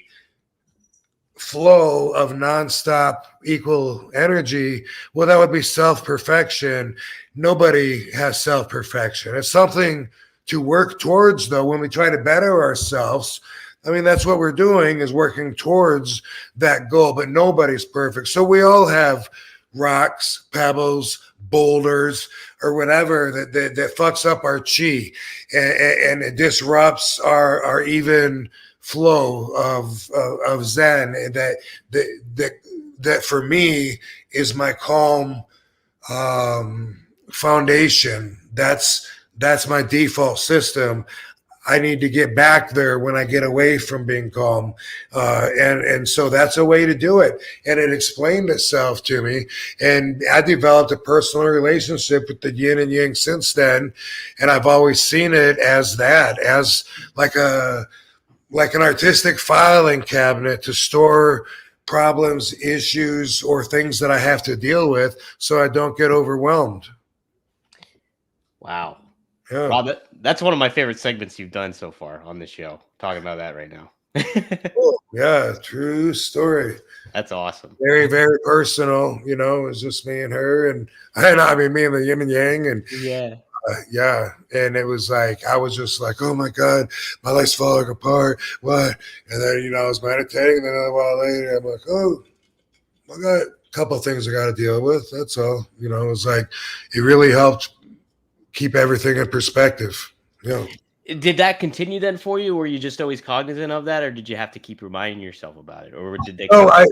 flow of nonstop equal energy, well, that would be self-perfection. Nobody has self-perfection. It's something to work towards, though. When we try to better ourselves, I mean, that's what we're doing, is working towards that goal, but nobody's perfect. So we all have rocks, pebbles, boulders, or whatever that fucks up our chi, and it disrupts our even flow of Zen. And that for me is my calm foundation. That's my default system. I need to get back there when I get away from being calm. And so that's a way to do it. And it explained itself to me. And I developed a personal relationship with the yin and yang since then. And I've always seen it as that, as like an artistic filing cabinet to store problems, issues, or things that I have to deal with so I don't get overwhelmed. Wow. Yeah. Rob, that's one of my favorite segments you've done so far on this show, talking about that right now. Oh, yeah, true story. That's awesome. Very, very personal. You know, it was just me and her, and I mean, me and the yin and yang, and yeah. And it was like, I was just like, oh my God, my life's falling apart. What? And then, you know, I was meditating, and then a while later, I'm like, oh, I got a couple of things I got to deal with. That's all. You know, it was like, it really helped keep everything in perspective. Yeah. Did that continue then for you? Were you just always cognizant of that, or did you have to keep reminding yourself about it, or did they? I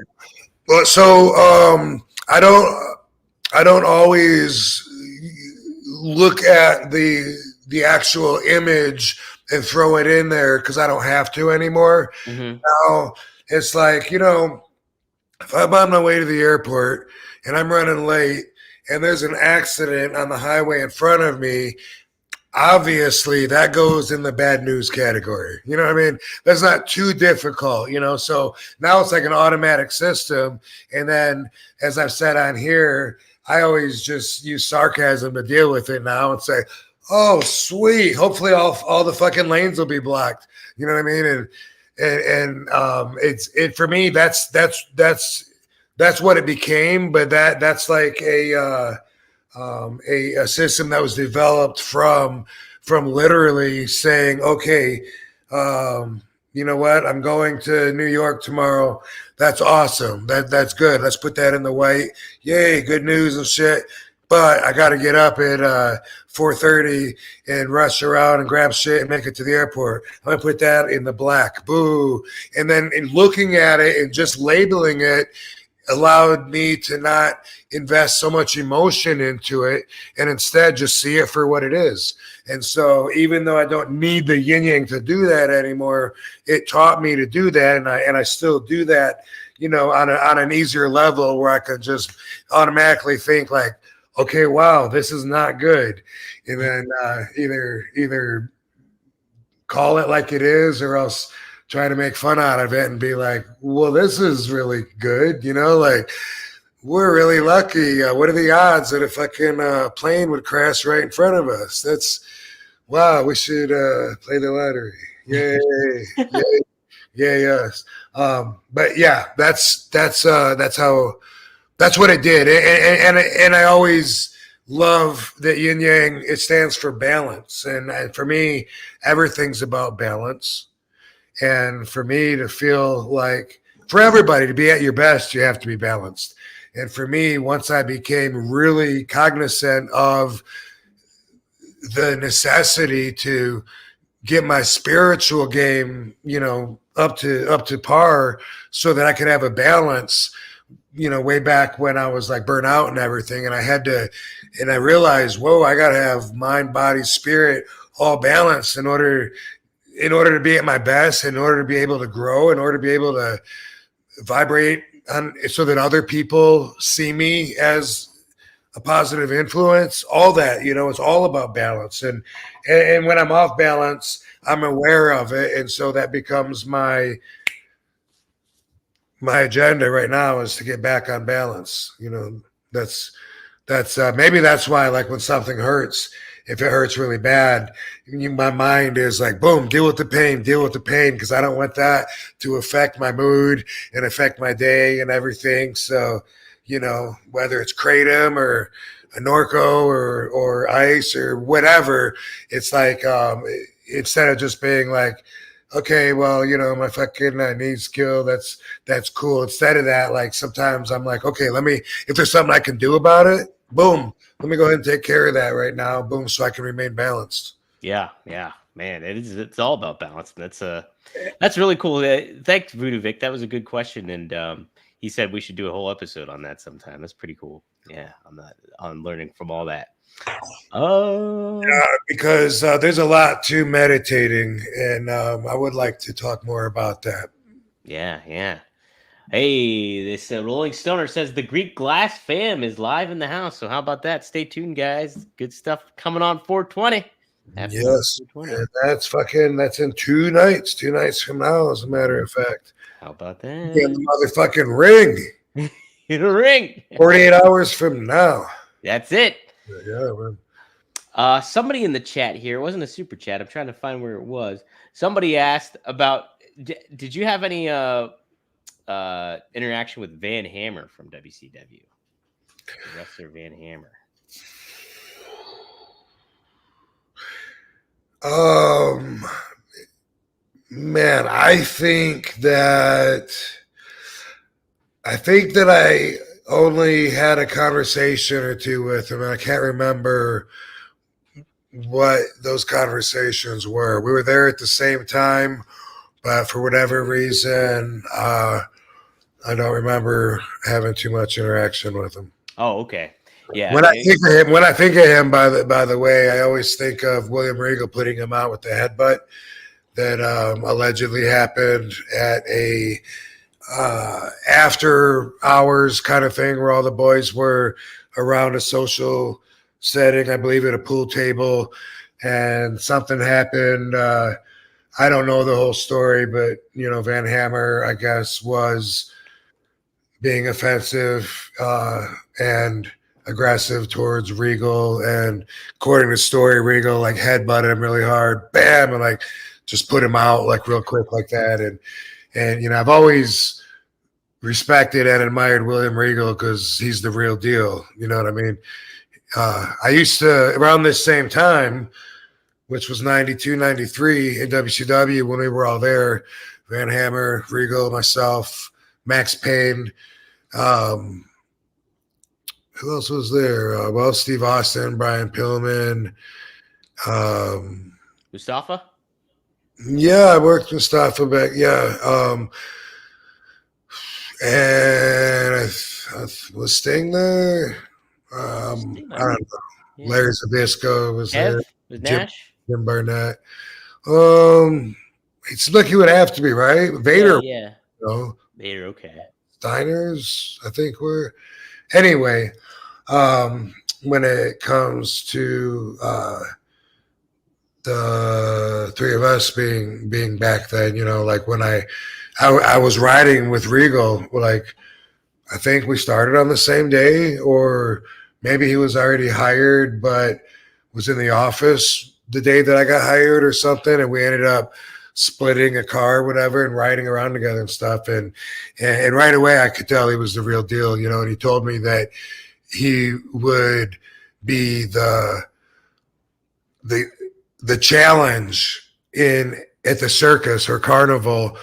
don't always look at the actual image and throw it in there because I don't have to anymore. Mm-hmm. Now it's like, you know, if I'm on my way to the airport and I'm running late and there's an accident on the highway in front of me, obviously that goes in the bad news category. You know what I mean? That's not too difficult, you know? So now it's like an automatic system. And then, as I've said on here, I always just use sarcasm to deal with it now and say, oh, sweet. Hopefully all the fucking lanes will be blocked. You know what I mean? And it's for me, that's what it became. But that's like a system that was developed from literally saying, okay, you know what? I'm going to New York tomorrow. That's awesome. That's good. Let's put that in the white. Yay, good news and shit. But I got to get up at 4:30 and rush around and grab shit and make it to the airport. I'm going to put that in the black. Boo. And then in looking at it and just labeling it allowed me to not invest so much emotion into it and instead just see it for what it is. And so even though I don't need the yin yang to do that anymore, it taught me to do that. And I still do that, you know, on an easier level where I can just automatically think like, okay, wow, this is not good. And then either call it like it is or else try to make fun out of it and be like, well, this is really good. You know, like, we're really lucky. What are the odds that a fucking plane would crash right in front of us? That's, wow, we should play the lottery. Yay. Yay. Yay, yes. But yeah, that's what it did. And I always love that yin yang, it stands for balance. And for me, everything's about balance. And for me to feel like, for everybody to be at your best, you have to be balanced. And for me, once I became really cognizant of the necessity to get my spiritual game, up to par so that I could have a balance, way back when I was like burnt out and everything. And I realized, whoa, I got to have mind, body, spirit all balanced in order to be at my best, in order to be able to grow, in order to be able to vibrate so that other people see me as a positive influence, all that, it's all about balance. And when I'm off balance, I'm aware of it. And so that becomes my agenda right now, is to get back on balance. That's maybe that's why, like, when something hurts, if it hurts really bad, my mind is like, boom, deal with the pain, because I don't want that to affect my mood and affect my day and everything. So, whether it's kratom or a Norco or ice or whatever, it's like, instead of just being like, okay, well, my fucking needs kill, that's cool. Instead of that, like, sometimes I'm like, okay, if there's something I can do about it, boom, let me go ahead and take care of that right now, boom, so I can remain balanced. Yeah, man, it's all about balance. That's really cool. Thanks, Voodoo Vic. That was a good question, and he said we should do a whole episode on that sometime. That's pretty cool. Yeah, on learning from all that. Because there's a lot to meditating, and I would like to talk more about that. Yeah. Hey, this Rolling Stoner says the Greek Glass fam is live in the house. So how about that? Stay tuned, guys. Good stuff coming on 420. Yes, 420. That's in 2 nights. 2 nights from now, as a matter of fact. How about that? Yeah, the motherfucking ring. The ring. 48 hours from now. That's it. Yeah, man. Somebody in the chat here, it wasn't a super chat. I'm trying to find where it was. Somebody asked about, did you have any interaction with Van Hammer from WCW? Wrestler Van Hammer. Man, I think that I only had a conversation or two with him. I can't remember what those conversations were. We were there at the same time, but for whatever reason, I don't remember having too much interaction with him. Oh, okay. Yeah. When I think of him, by the way, I always think of William Regal putting him out with the headbutt that allegedly happened at a after hours kind of thing where all the boys were around a social setting, I believe at a pool table, and something happened. I don't know the whole story, but Van Hammer, I guess, was being offensive and aggressive towards Regal, and according to the story, Regal like headbutted him really hard, bam, and like just put him out like real quick like that. And I've always respected and admired William Regal because he's the real deal. You know what I mean? I used to, around this same time, which was 92, 93 in WCW, when we were all there, Van Hammer, Regal, myself, Max Payne. Who else was there? Well, Steve Austin, Brian Pillman. Mustafa? Yeah, I worked with Mustafa back. Yeah. And I was Sting there. I don't know. Yeah. Larry Zbyszko was there. Was Nash? Jim Barnett. It's like he would have to be, right? Vader. Yeah. Vader, okay. Steiners, I think were. Anyway, when it comes to the three of us being back then, like when I was riding with Regal, like I think we started on the same day, or maybe he was already hired but was in the office the day that I got hired or something, and we ended up splitting a car or whatever and riding around together and stuff. And right away I could tell he was the real deal, and he told me that he would be the challenge at the circus or carnival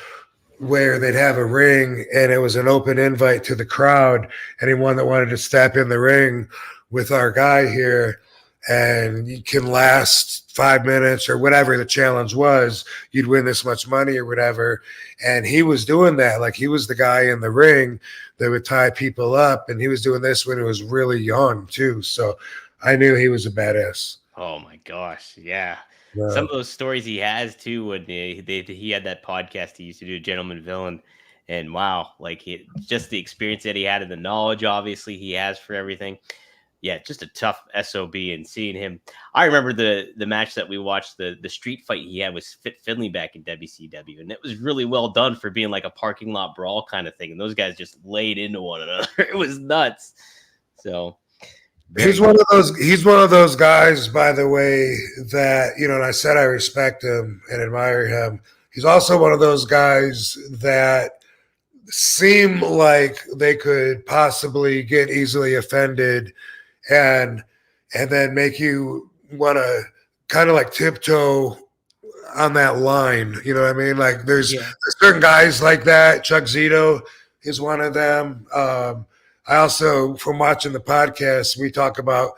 where they'd have a ring and it was an open invite to the crowd. Anyone that wanted to step in the ring with our guy here, and you can last 5 minutes or whatever the challenge was, you'd win this much money or whatever. And he was doing that. Like, he was the guy in the ring that would tie people up, and he was doing this when he was really young too. So I knew he was a badass. Oh my gosh, yeah. Some of those stories he has too, when he had that podcast he used to do, Gentleman Villain, and wow, like just the experience that he had and the knowledge obviously he has for everything. Yeah, just a tough SOB, and seeing him. I remember the match that we watched, the street fight he had with Fit Finley back in WCW, and it was really well done for being like a parking lot brawl kind of thing. And those guys just laid into one another. It was nuts. So he's one of those guys, by the way, that, you know, and I said I respect him and admire him. He's also one of those guys that seem like they could possibly get easily offended and then make you want to kind of like tiptoe on that line. You know what I mean? Like there's certain guys like that. Chuck Zito is one of them. I also, from watching the podcast, we talk about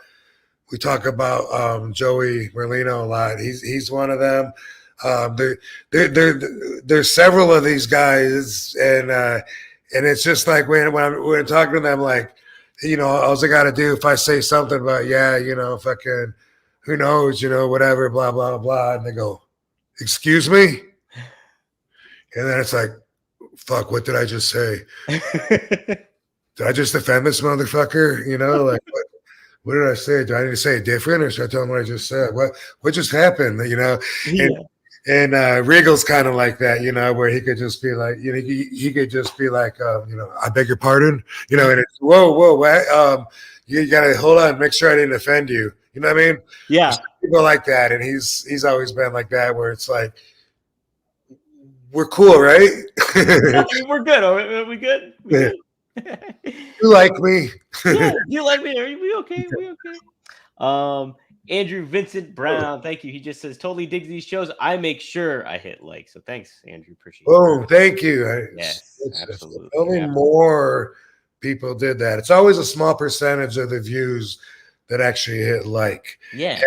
Joey Merlino a lot. He's one of them. There's several of these guys, and it's just like when I'm talking to them, like, you know, all I got to do if I say something about, you know, fucking, who knows, you know, whatever, blah, blah, blah. And they go, excuse me? And then it's like, fuck, what did I just say? Did I just offend this motherfucker? You know, like, what did I say? Do I need to say it different, or should I tell him what I just said? What just happened? You know? And Regal's kind of like that, you know, where he could just be like, you know, he could just be like, you know, I beg your pardon, you know, and it's whoa, what? You gotta hold on, make sure I didn't offend you. You know what I mean? Yeah. There's people like that, and he's always been like that, where it's like, we're cool, right? We're good. Are we good? We good? You like me? Yeah, you like me? Are we okay? We okay? Andrew Vincent Brown, thank you. He just says, totally digs these shows. I make sure I hit like. So thanks, Andrew. Appreciate it. Oh, thank you. Yes, absolutely. If only more people did that. It's always a small percentage of the views that actually hit like. Yeah. And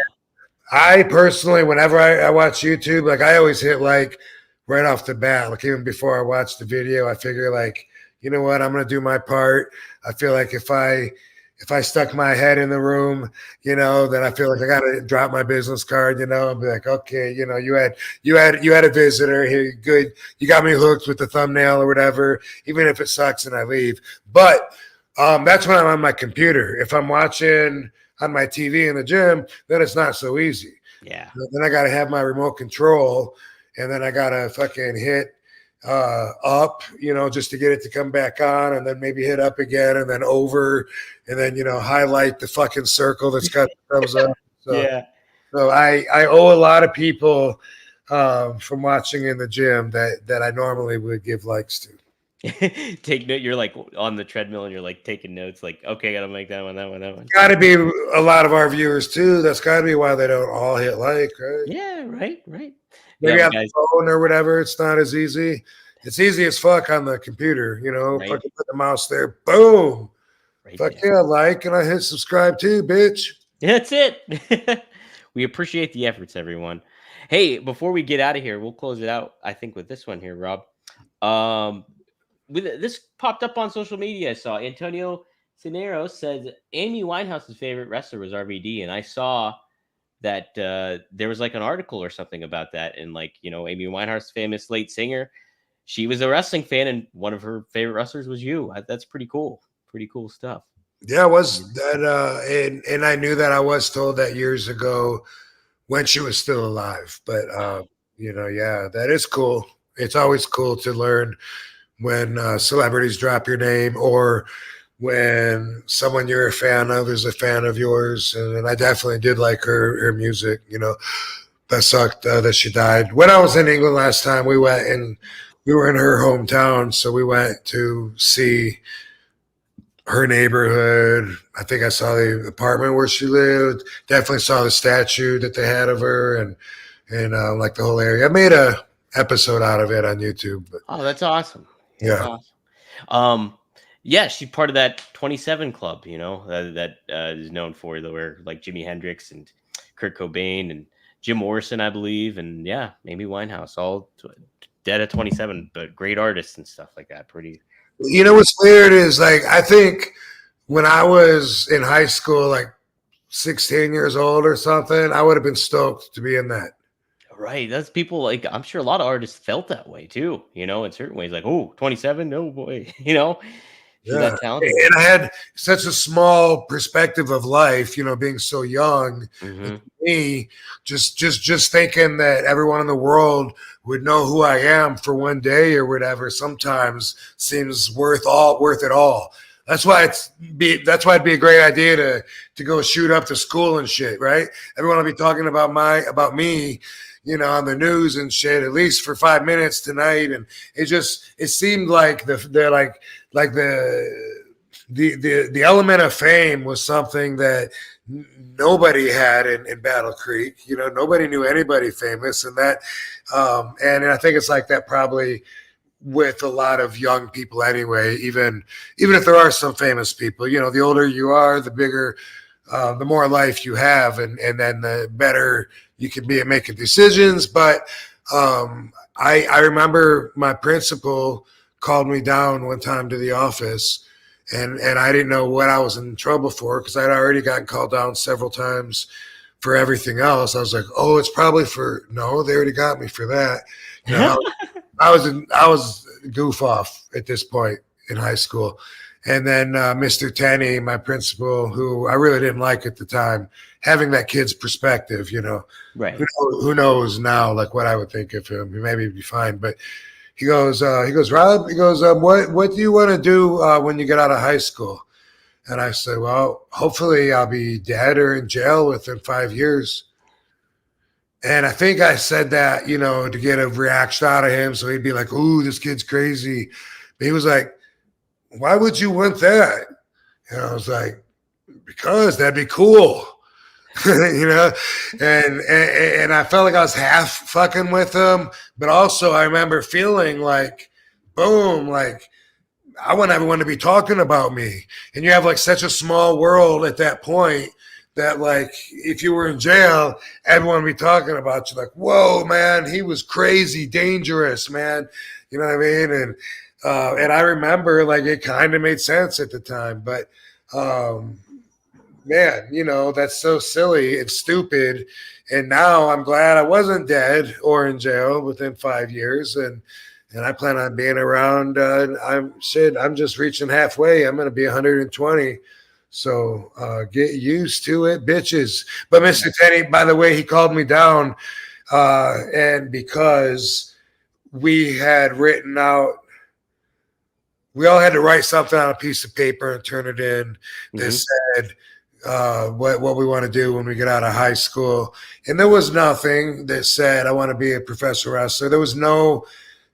I personally, whenever I watch YouTube, like I always hit like right off the bat. Like even before I watch the video, I figure like, you know what, I'm going to do my part. I feel like if I stuck my head in the room, you know, then I feel like I got to drop my business card, you know, and be like, okay, you know, you had a visitor here. Good. You got me hooked with the thumbnail or whatever, even if it sucks and I leave. But that's when I'm on my computer. If I'm watching on my TV in the gym, then it's not so easy. Yeah. Then I got to have my remote control, and then I got to fucking hit up, you know, just to get it to come back on, and then maybe hit up again, and then over, and then, you know, highlight the fucking circle that's got the thumbs up. So, yeah. So I owe a lot of people from watching in the gym that I normally would give likes to. Take note. You're like on the treadmill and you're like taking notes. Like, okay, gotta make that one. Got to be a lot of our viewers too. That's got to be why they don't all hit like, right? Yeah, right. Maybe on the phone or whatever, it's not as easy. It's easy as fuck on the computer, you know. Right. Fucking put the mouse there, boom. Right. Fuck there. Yeah, like, and I hit subscribe too, bitch. That's it. We appreciate the efforts, everyone. Hey, before we get out of here, we'll close it out, I think, with this one here, Rob. This popped up on social media. I saw Antonio Cenero says Amy Winehouse's favorite wrestler was RVD, and I saw that there was like an article or something about that. And like, you know, Amy Winehouse, famous late singer, she was a wrestling fan, and one of her favorite wrestlers was you. That's pretty cool. Pretty cool stuff. Yeah, it was that. And I knew that. I was told that years ago when she was still alive. But, you know, yeah, that is cool. It's always cool to learn when celebrities drop your name, or when someone you're a fan of is a fan of yours. And I definitely did like her music, you know. That sucked that she died. When I was in England last time, we went and we were in her hometown. So we went to see her neighborhood. I think I saw the apartment where she lived. Definitely saw the statue that they had of her, and like the whole area. I episode out of it on YouTube. But, oh, that's awesome. yeah. That's awesome. Yeah, she's part of that 27 club, that is known for where like Jimi Hendrix and Kurt Cobain and Jim Morrison, I believe, and yeah, Amy Winehouse, all dead at 27, but great artists and stuff like that. Pretty. You know what's weird is like I think when I was in high school, like 16 years old or something, I would have been stoked to be in that. Right. That's people like, I'm sure a lot of artists felt that way too, in certain ways, like, oh, 27, no boy, she's that talented. And I had such a small perspective of life, being so young. Mm-hmm. Me, just thinking that everyone in the world would know who I am for one day or whatever sometimes seems worth it all. That's why it'd be a great idea to go shoot up the school and shit, right? Everyone will be talking about me, on the news and shit, at least for 5 minutes tonight. And it seemed like the element of fame was something that nobody had in Battle Creek. Nobody knew anybody famous, and that, and I think it's like that probably with a lot of young people anyway, even if there are some famous people, the older you are, the bigger, the more life you have, and then the better you can be at making decisions. But I remember my principal called me down one time to the office, and I didn't know what I was in trouble for because I'd already gotten called down several times for everything else. I was like, oh, it's probably no, they already got me for that. I was a goof off at this point in high school. And then Mr. Tenney, my principal, who I really didn't like at the time, having that kid's perspective, right? Who knows now, like what I would think of him. Maybe he'd be fine. But he goes, Rob, what do you want to do when you get out of high school? And I said, well, hopefully I'll be dead or in jail within 5 years. And I think I said that, to get a reaction out of him. So he'd be like, ooh, this kid's crazy. But he was like, why would you want that? And I was like, because that'd be cool. And I felt like I was half fucking with him. But also I remember feeling like, boom, like I want everyone to be talking about me. And you have like such a small world at that point that like if you were in jail, everyone would be talking about you like, whoa, man, he was crazy, dangerous, man. You know what I mean? And I remember like it kind of made sense at the time. But man, that's so silly and stupid. And now I'm glad I wasn't dead or in jail within 5 years. And I plan on being around. I'm just reaching halfway. I'm going to be 120. So get used to it, bitches. But Mr. Tenney, by the way, he called me down, and because we had written out, we all had to write something on a piece of paper and turn it in that said what we want to do when we get out of high school. And there was nothing that said I want to be a professional wrestler. There was no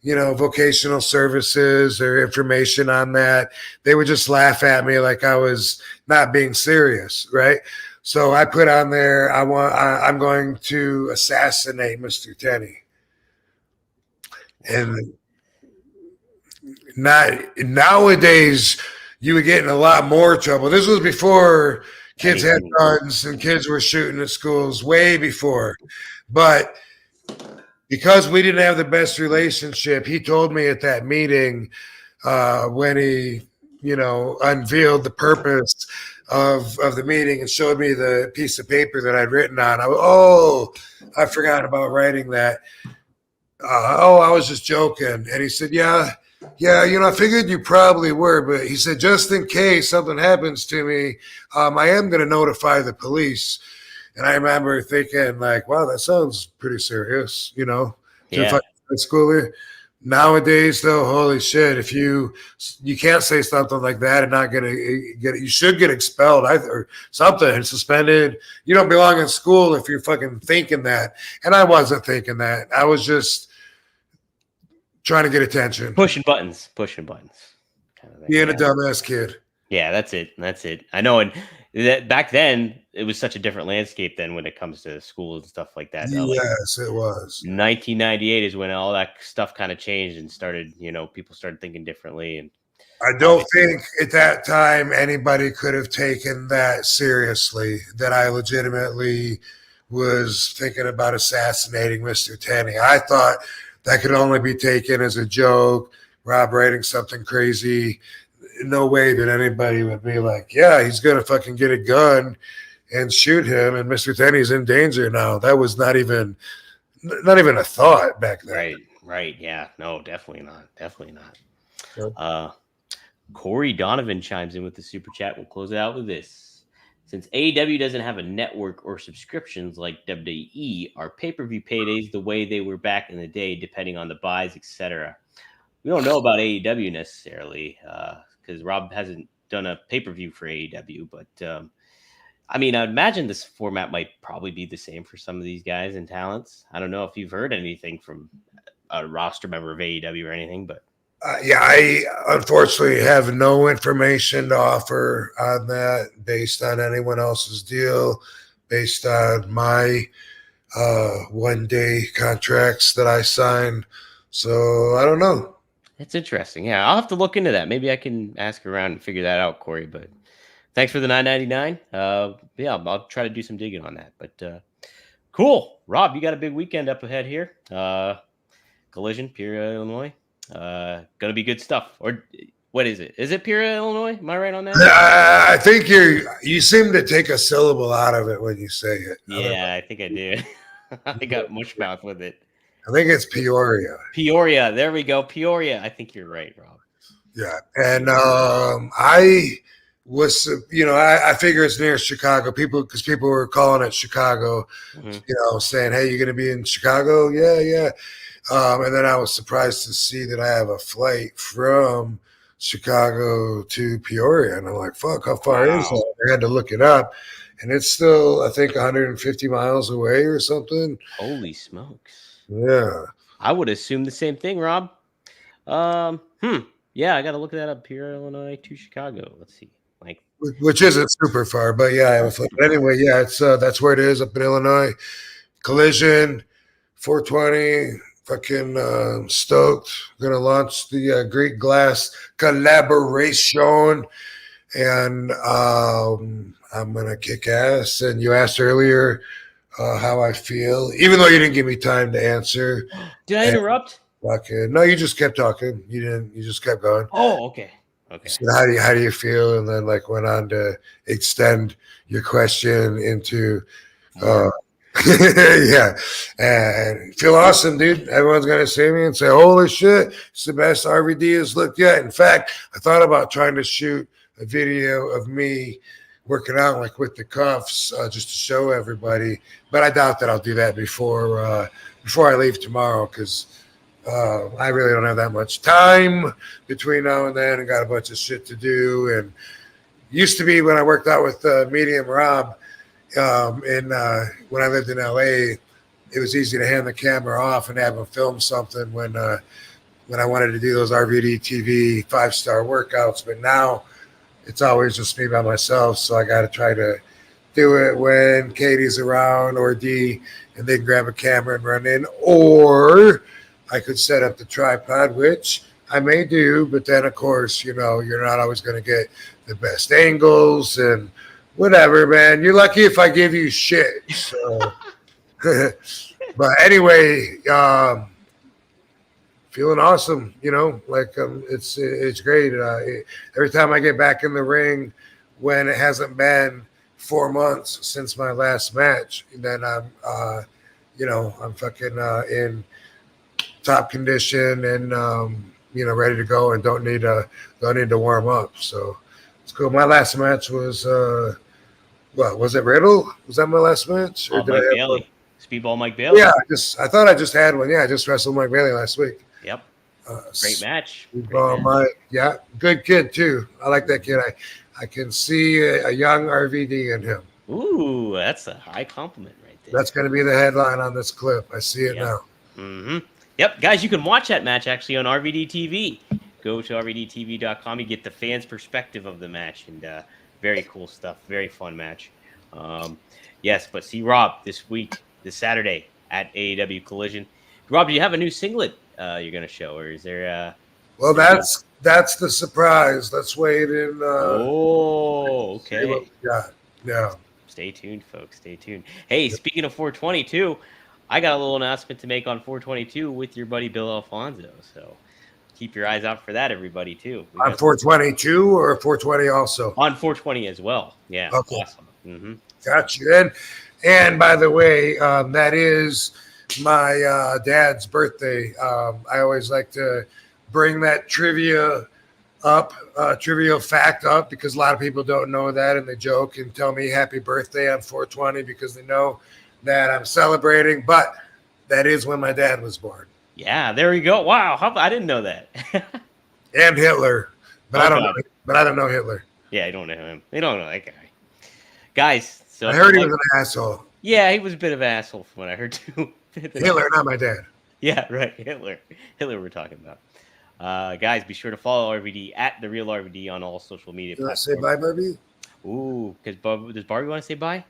vocational services or information on that. They would just laugh at me like I was not being serious, right? So I put on there, I'm going to assassinate Mr. Tenney. And nowadays, you would get in a lot more trouble. This was before kids had guns and kids were shooting at schools, way before. But because we didn't have the best relationship, he told me at that meeting when he, unveiled the purpose of the meeting and showed me the piece of paper that I'd written on. I forgot about writing that. I was just joking. And he said, yeah, I figured you probably were, but he said, just in case something happens to me, I am going to notify the police. And I remember thinking, like, wow, that sounds pretty serious, to a high schooler. Nowadays, though, holy shit, if you can't say something like that and not get you should get expelled or something, suspended. You don't belong in school if you're fucking thinking that. And I wasn't thinking that. I was just trying to get attention. Pushing buttons. Kind of being a dumbass kid. Yeah, that's it. I know. And back then, it was such a different landscape then when it comes to schools and stuff like that. Yes, it was. 1998 is when all that stuff kind of changed and started, people started thinking differently. And I don't think at that time anybody could have taken that seriously, that I legitimately was thinking about assassinating Mr. Tenney. I thought that could only be taken as a joke, Rob writing something crazy. No way that anybody would be like, yeah, he's going to fucking get a gun and shoot him, and Mr. Tenney's in danger now. That was not even a thought back then. Right. Yeah. No, definitely not. Sure. Corey Donovan chimes in with the super chat. We'll close it out with this. Since AEW doesn't have a network or subscriptions like WWE, are pay-per-view paydays the way they were back in the day, depending on the buys, etc.? We don't know about AEW necessarily because Rob hasn't done a pay-per-view for AEW, but I imagine this format might probably be the same for some of these guys and talents. I don't know if you've heard anything from a roster member of AEW or anything, but I unfortunately have no information to offer on that based on anyone else's deal, based on my one-day contracts that I signed. So I don't know. It's interesting. Yeah, I'll have to look into that. Maybe I can ask around and figure that out, Corey. But thanks for the $9.99. Yeah, I'll try to do some digging on that. But cool, Rob, you got a big weekend up ahead here. Collision, Peoria, Illinois. Gonna be good stuff. Or what is it? Is it Peoria, Illinois? Am I right on that? I think you seem to take a syllable out of it when you say it. Yeah, I think I did. I got mush mouth with it. I think it's Peoria. Peoria. There we go. Peoria. I think you're right, Rob. Yeah. And I was, I figure it's near Chicago. Because people were calling it Chicago, saying, hey, you're going to be in Chicago? Yeah. And then I was surprised to see that I have a flight from Chicago to Peoria. And I'm like, fuck, how far is that? I had to look it up. And it's still, I think, 150 miles away or something. Holy smokes. Yeah. I would assume the same thing, Rob. Yeah, I got to look that up. Peoria, Illinois to Chicago. Let's see. Which isn't super far, but yeah, I have a flight. But anyway, yeah, it's that's where it is up in Illinois. Collision, 420. Fucking stoked. Gonna launch the Greek Glass collaboration, and I'm gonna kick ass. And you asked earlier how I feel, even though you didn't give me time to answer. Did I interrupt? No, you just kept talking. You didn't. You just kept going. Oh, okay. So how do you feel? And then went on to extend your question into. Yeah, and feel awesome, dude. Everyone's gonna see me and say, "Holy shit, it's the best RVD has looked yet." In fact, I thought about trying to shoot a video of me working out with the cuffs just to show everybody, but I doubt that I'll do that before I leave tomorrow because I really don't have that much time between now and then, and got a bunch of shit to do. And used to be when I worked out with Medium Rob. When I lived in LA, it was easy to hand the camera off and have him film something when I wanted to do those RVD TV 5-star workouts. But now it's always just me by myself. So I got to try to do it when Katie's around or D, and they can grab a camera and run in. Or I could set up the tripod, which I may do. But then, of course, you're not always going to get the best angles and whatever, man. You're lucky if I give you shit. So, but anyway, feeling awesome. It's great. Every time I get back in the ring, when it hasn't been 4 months since my last match, then I'm fucking in top condition and ready to go and don't need to warm up. So it's cool. My last match was. What was it? Riddle? Was that my last match? Or Mike Bailey. Speedball Mike Bailey. Yeah, I thought I just had one. Yeah, I just wrestled Mike Bailey last week. Yep. Great match. Speedball Mike. Yeah, good kid too. I like that kid. I can see a young RVD in him. Ooh, that's a high compliment right there. That's going to be the headline on this clip. I see it now. Mm-hmm. Yep, guys, you can watch that match actually on RVD TV. Go to rvdtv.com. You get the fans' perspective of the match and. Very cool stuff. Very fun match. Yes, but see Rob this Saturday at AEW Collision. Rob, do you have a new singlet you're going to show, or is there? Well, that's the surprise. Let's wait and see what Okay. we got. Yeah. Stay tuned, folks. Stay tuned. Hey, speaking of 422, I got a little announcement to make on 422 with your buddy Bill Alfonso. So keep your eyes out for that, everybody, too. We On got 422 or 420 also? on 420 as well. Yeah. Okay. Awesome. Mm-hmm. Got you. And by the way, that is my dad's birthday. I always like to bring that trivia fact up because a lot of people don't know that, and they joke and tell me happy birthday on 420 because they know that I'm celebrating. But that is when my dad was born. Yeah, there we go. Wow, I didn't know that. And Hitler, but I don't know Hitler. Yeah, I don't know him. They don't know that guy. Guys, so I heard he was an asshole. Yeah, he was a bit of an asshole from what I heard too. Hitler, not my dad. Yeah, right. Hitler we're talking about. Guys, be sure to follow RVD at The Real RVD on all social media platforms. Say bye, Barbie? Ooh, does Barbie want to say bye?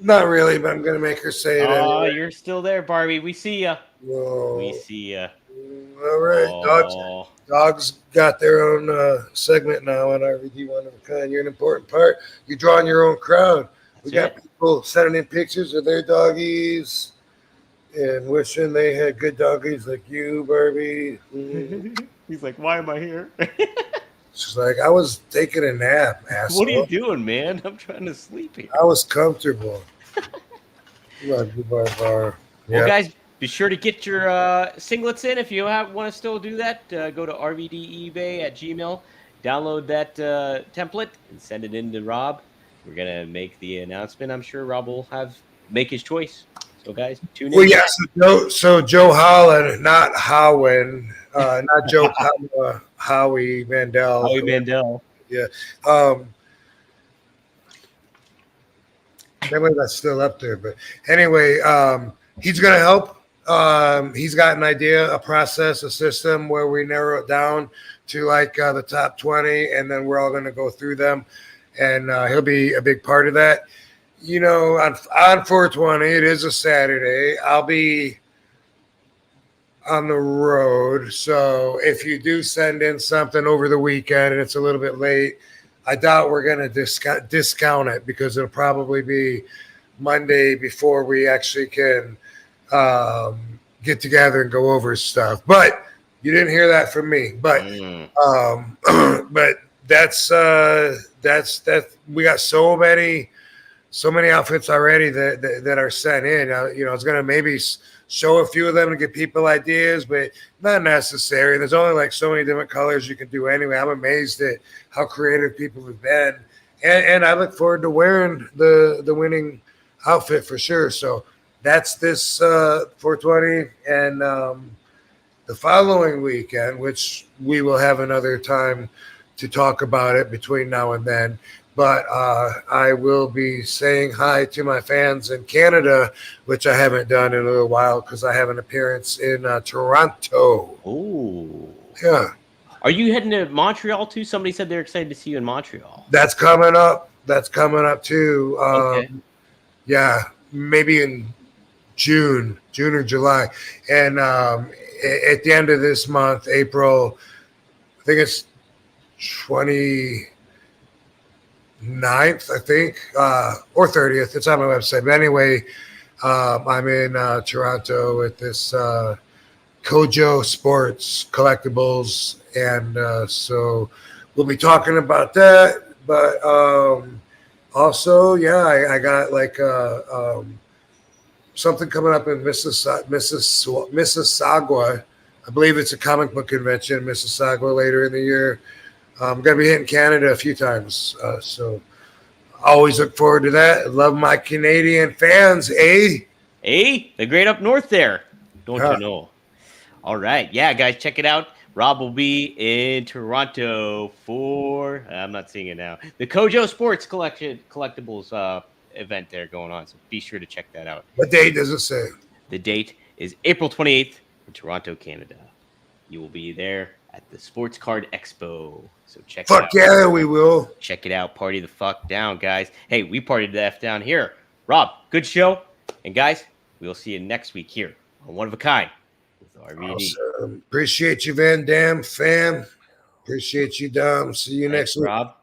Not really, but I'm going to make her say it anyway. You're still there, Barbie. We see ya. Whoa. We see ya. All right. Dogs got their own segment now on RVD One of a Kind. You're an important part. You're drawing your own crowd. We got people sending in pictures of their doggies and wishing they had good doggies like you, Barbie. He's like, why am I here? She's like, I was taking a nap, asshole. What are you doing, man? I'm trying to sleep here. I was comfortable. Love you, Bar. Well, guys, be sure to get your singlets in. If you want to still do that, go to RVDeBay at Gmail, download that template, and send it in to Rob. We're going to make the announcement. I'm sure Rob will make his choice. So, guys, tune in. Well, yes. So Joe Holland, not Howen, not Joe Howie Mandel. Howie Mandel. Yeah. Maybe that's still up there. But anyway, he's going to help. He's got an idea, a process, a system where we narrow it down to like the top 20, and then we're all going to go through them. And he'll be a big part of that. You know, on 420, it is a Saturday. I'll be on the road. So if you do send in something over the weekend and it's a little bit late, I doubt we're going to discount it because it'll probably be Monday before we actually can get together and go over stuff. But you didn't hear that from me. But but that's we got so many outfits already that are sent in. You know, it's going to maybe show a few of them to get people ideas, but not necessary. There's only like so many different colors you can do anyway. I'm amazed at how creative people have been. And I look forward to wearing the winning outfit for sure. So that's this 420 and the following weekend, which we will have another time to talk about it between now and then. But I will be saying hi to my fans in Canada, which I haven't done in a little while because I have an appearance in Toronto. Oh. Yeah. Are you heading to Montreal too? Somebody said they're excited to see you in Montreal. That's coming up. That's coming up too. Okay. Yeah, maybe in June or July. And at the end of this month, April, I think it's 29th, I think, or 30th. It's on my website. But anyway, I'm in Toronto at this Kojo Sports Collectibles. And so we'll be talking about that. But also, yeah, I got like something coming up in Mississauga. I believe it's a comic book convention in Mississauga later in the year. I'm going to be hitting Canada a few times. So always look forward to that. Love my Canadian fans, eh? Hey, the great up north there. Don't you know? All right. Yeah, guys, check it out. Rob will be in Toronto for, I'm not seeing it now, the Kojo Sports Collectibles event there going on. So be sure to check that out. What date does it say? The date is April 28th in Toronto, Canada. You will be there at the Sports Card Expo. So check it Fuck out. yeah, we will. Check it out. Party the fuck down, guys. Hey, we partied the F down here. Rob, good show. And guys, we'll see you next week here on One of a Kind with RVD. Awesome. Appreciate you, Van Dam fam. Appreciate you, Dom. See you Thanks, next week. Rob.